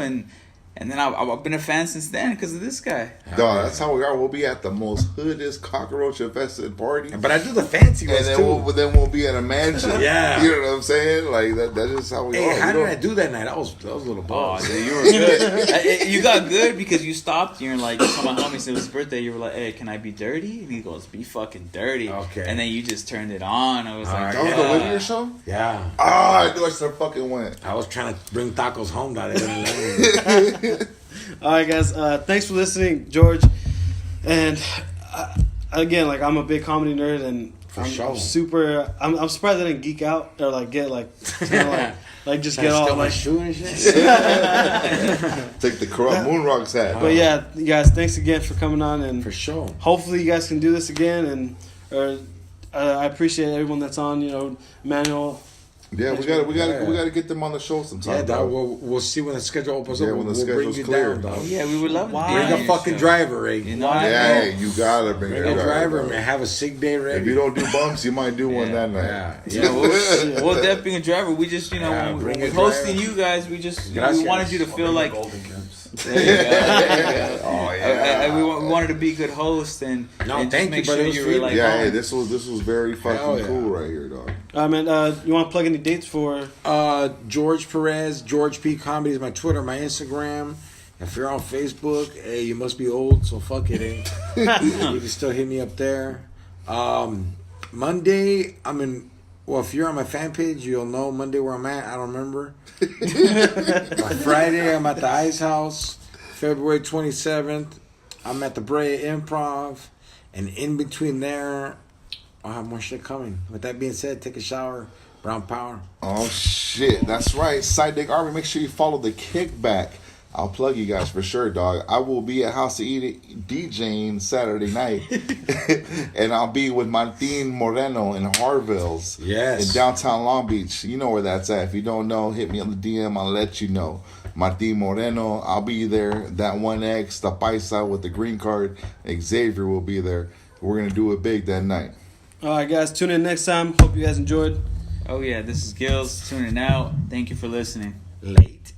And then I've been a fan since then because of this guy. Dog, that's how we are. We'll be at the most hoodest cockroach infested party. But I do the fancy And ones then too. we'll be in a mansion. Yeah. You know what I'm saying? Like that's just how we Hey, are. how We did don't- I do that night? I was a little Oh, boss. dude, you were good. You got good because you stopped. You're like, you told my homie it was his birthday. You were like, hey, can I be dirty? And he goes, be fucking dirty. Okay. And then you just turned it on. I was All like, right. That was the yeah. Whittier show? Yeah. Oh, I knew I should have fucking went. I was trying to bring tacos home down there. All right, guys. Thanks for listening, George. And again, like I'm a big comedy nerd, and For I'm sure. super. I'm surprised I didn't geek out or like get like kinda like just Trying get to all steal my like. shoe and shit. Take the corrupt Moonrock's hat. But yeah, you guys, thanks again for coming on, and For sure. hopefully you guys can do this again. And I appreciate everyone that's on. You know, Manuel. Yeah, we gotta get them on the show sometime. Yeah, dog. dog. We'll see when the schedule opens Yeah, up. when the we'll bring schedule's you clear. down, dog. Oh, yeah, we would love to Wow. be Bring on a your fucking show. driver, Ray. You know, Yeah, you gotta bring Bring a a driver, bro. man. Have a sick day ready. If you don't do bumps, you might do one that night. Yeah. Yeah, we'll definitely bring a driver. We just, you know, Yeah, when bring we're a hosting driver. you guys, we just Gracias. we wanted you to feel like Golden Camps. there you go, there you go. Oh yeah. We wanted to be good hosts and No, and thank just make you, brother. sure It was you were free. like, Yeah, oh, hey, this was very Hell fucking yeah. cool right here, dog. Man, you want to plug any dates for? George Perez, George P Comedy is my Twitter, my Instagram, If you're on Facebook, hey, you must be old, so fuck it, eh? You can still hit me up there. Monday, well, if you're on my fan page, you'll know Monday where I'm at. I don't remember. Friday, I'm at the Ice House. February 27th, I'm at the Brea Improv. And in between there, I'll have more shit coming. With that being said, take a shower. Brown Power. Oh, shit. That's right. Side Dick Army. Make sure you follow the Kickback. I'll plug you guys for sure, dog. I will be at House to Eat DJing Saturday night. And I'll be with Martin Moreno in Harville's. Yes. In downtown Long Beach. You know where that's at. If you don't know, hit me on the DM. I'll let you know. Martin Moreno. I'll be there. That 1X, the paisa with the green card. Xavier will be there. We're going to do it big that night. All right, guys. Tune in next time. Hope you guys enjoyed. Oh, yeah. This is Gills tuning out. Thank you for listening. Late.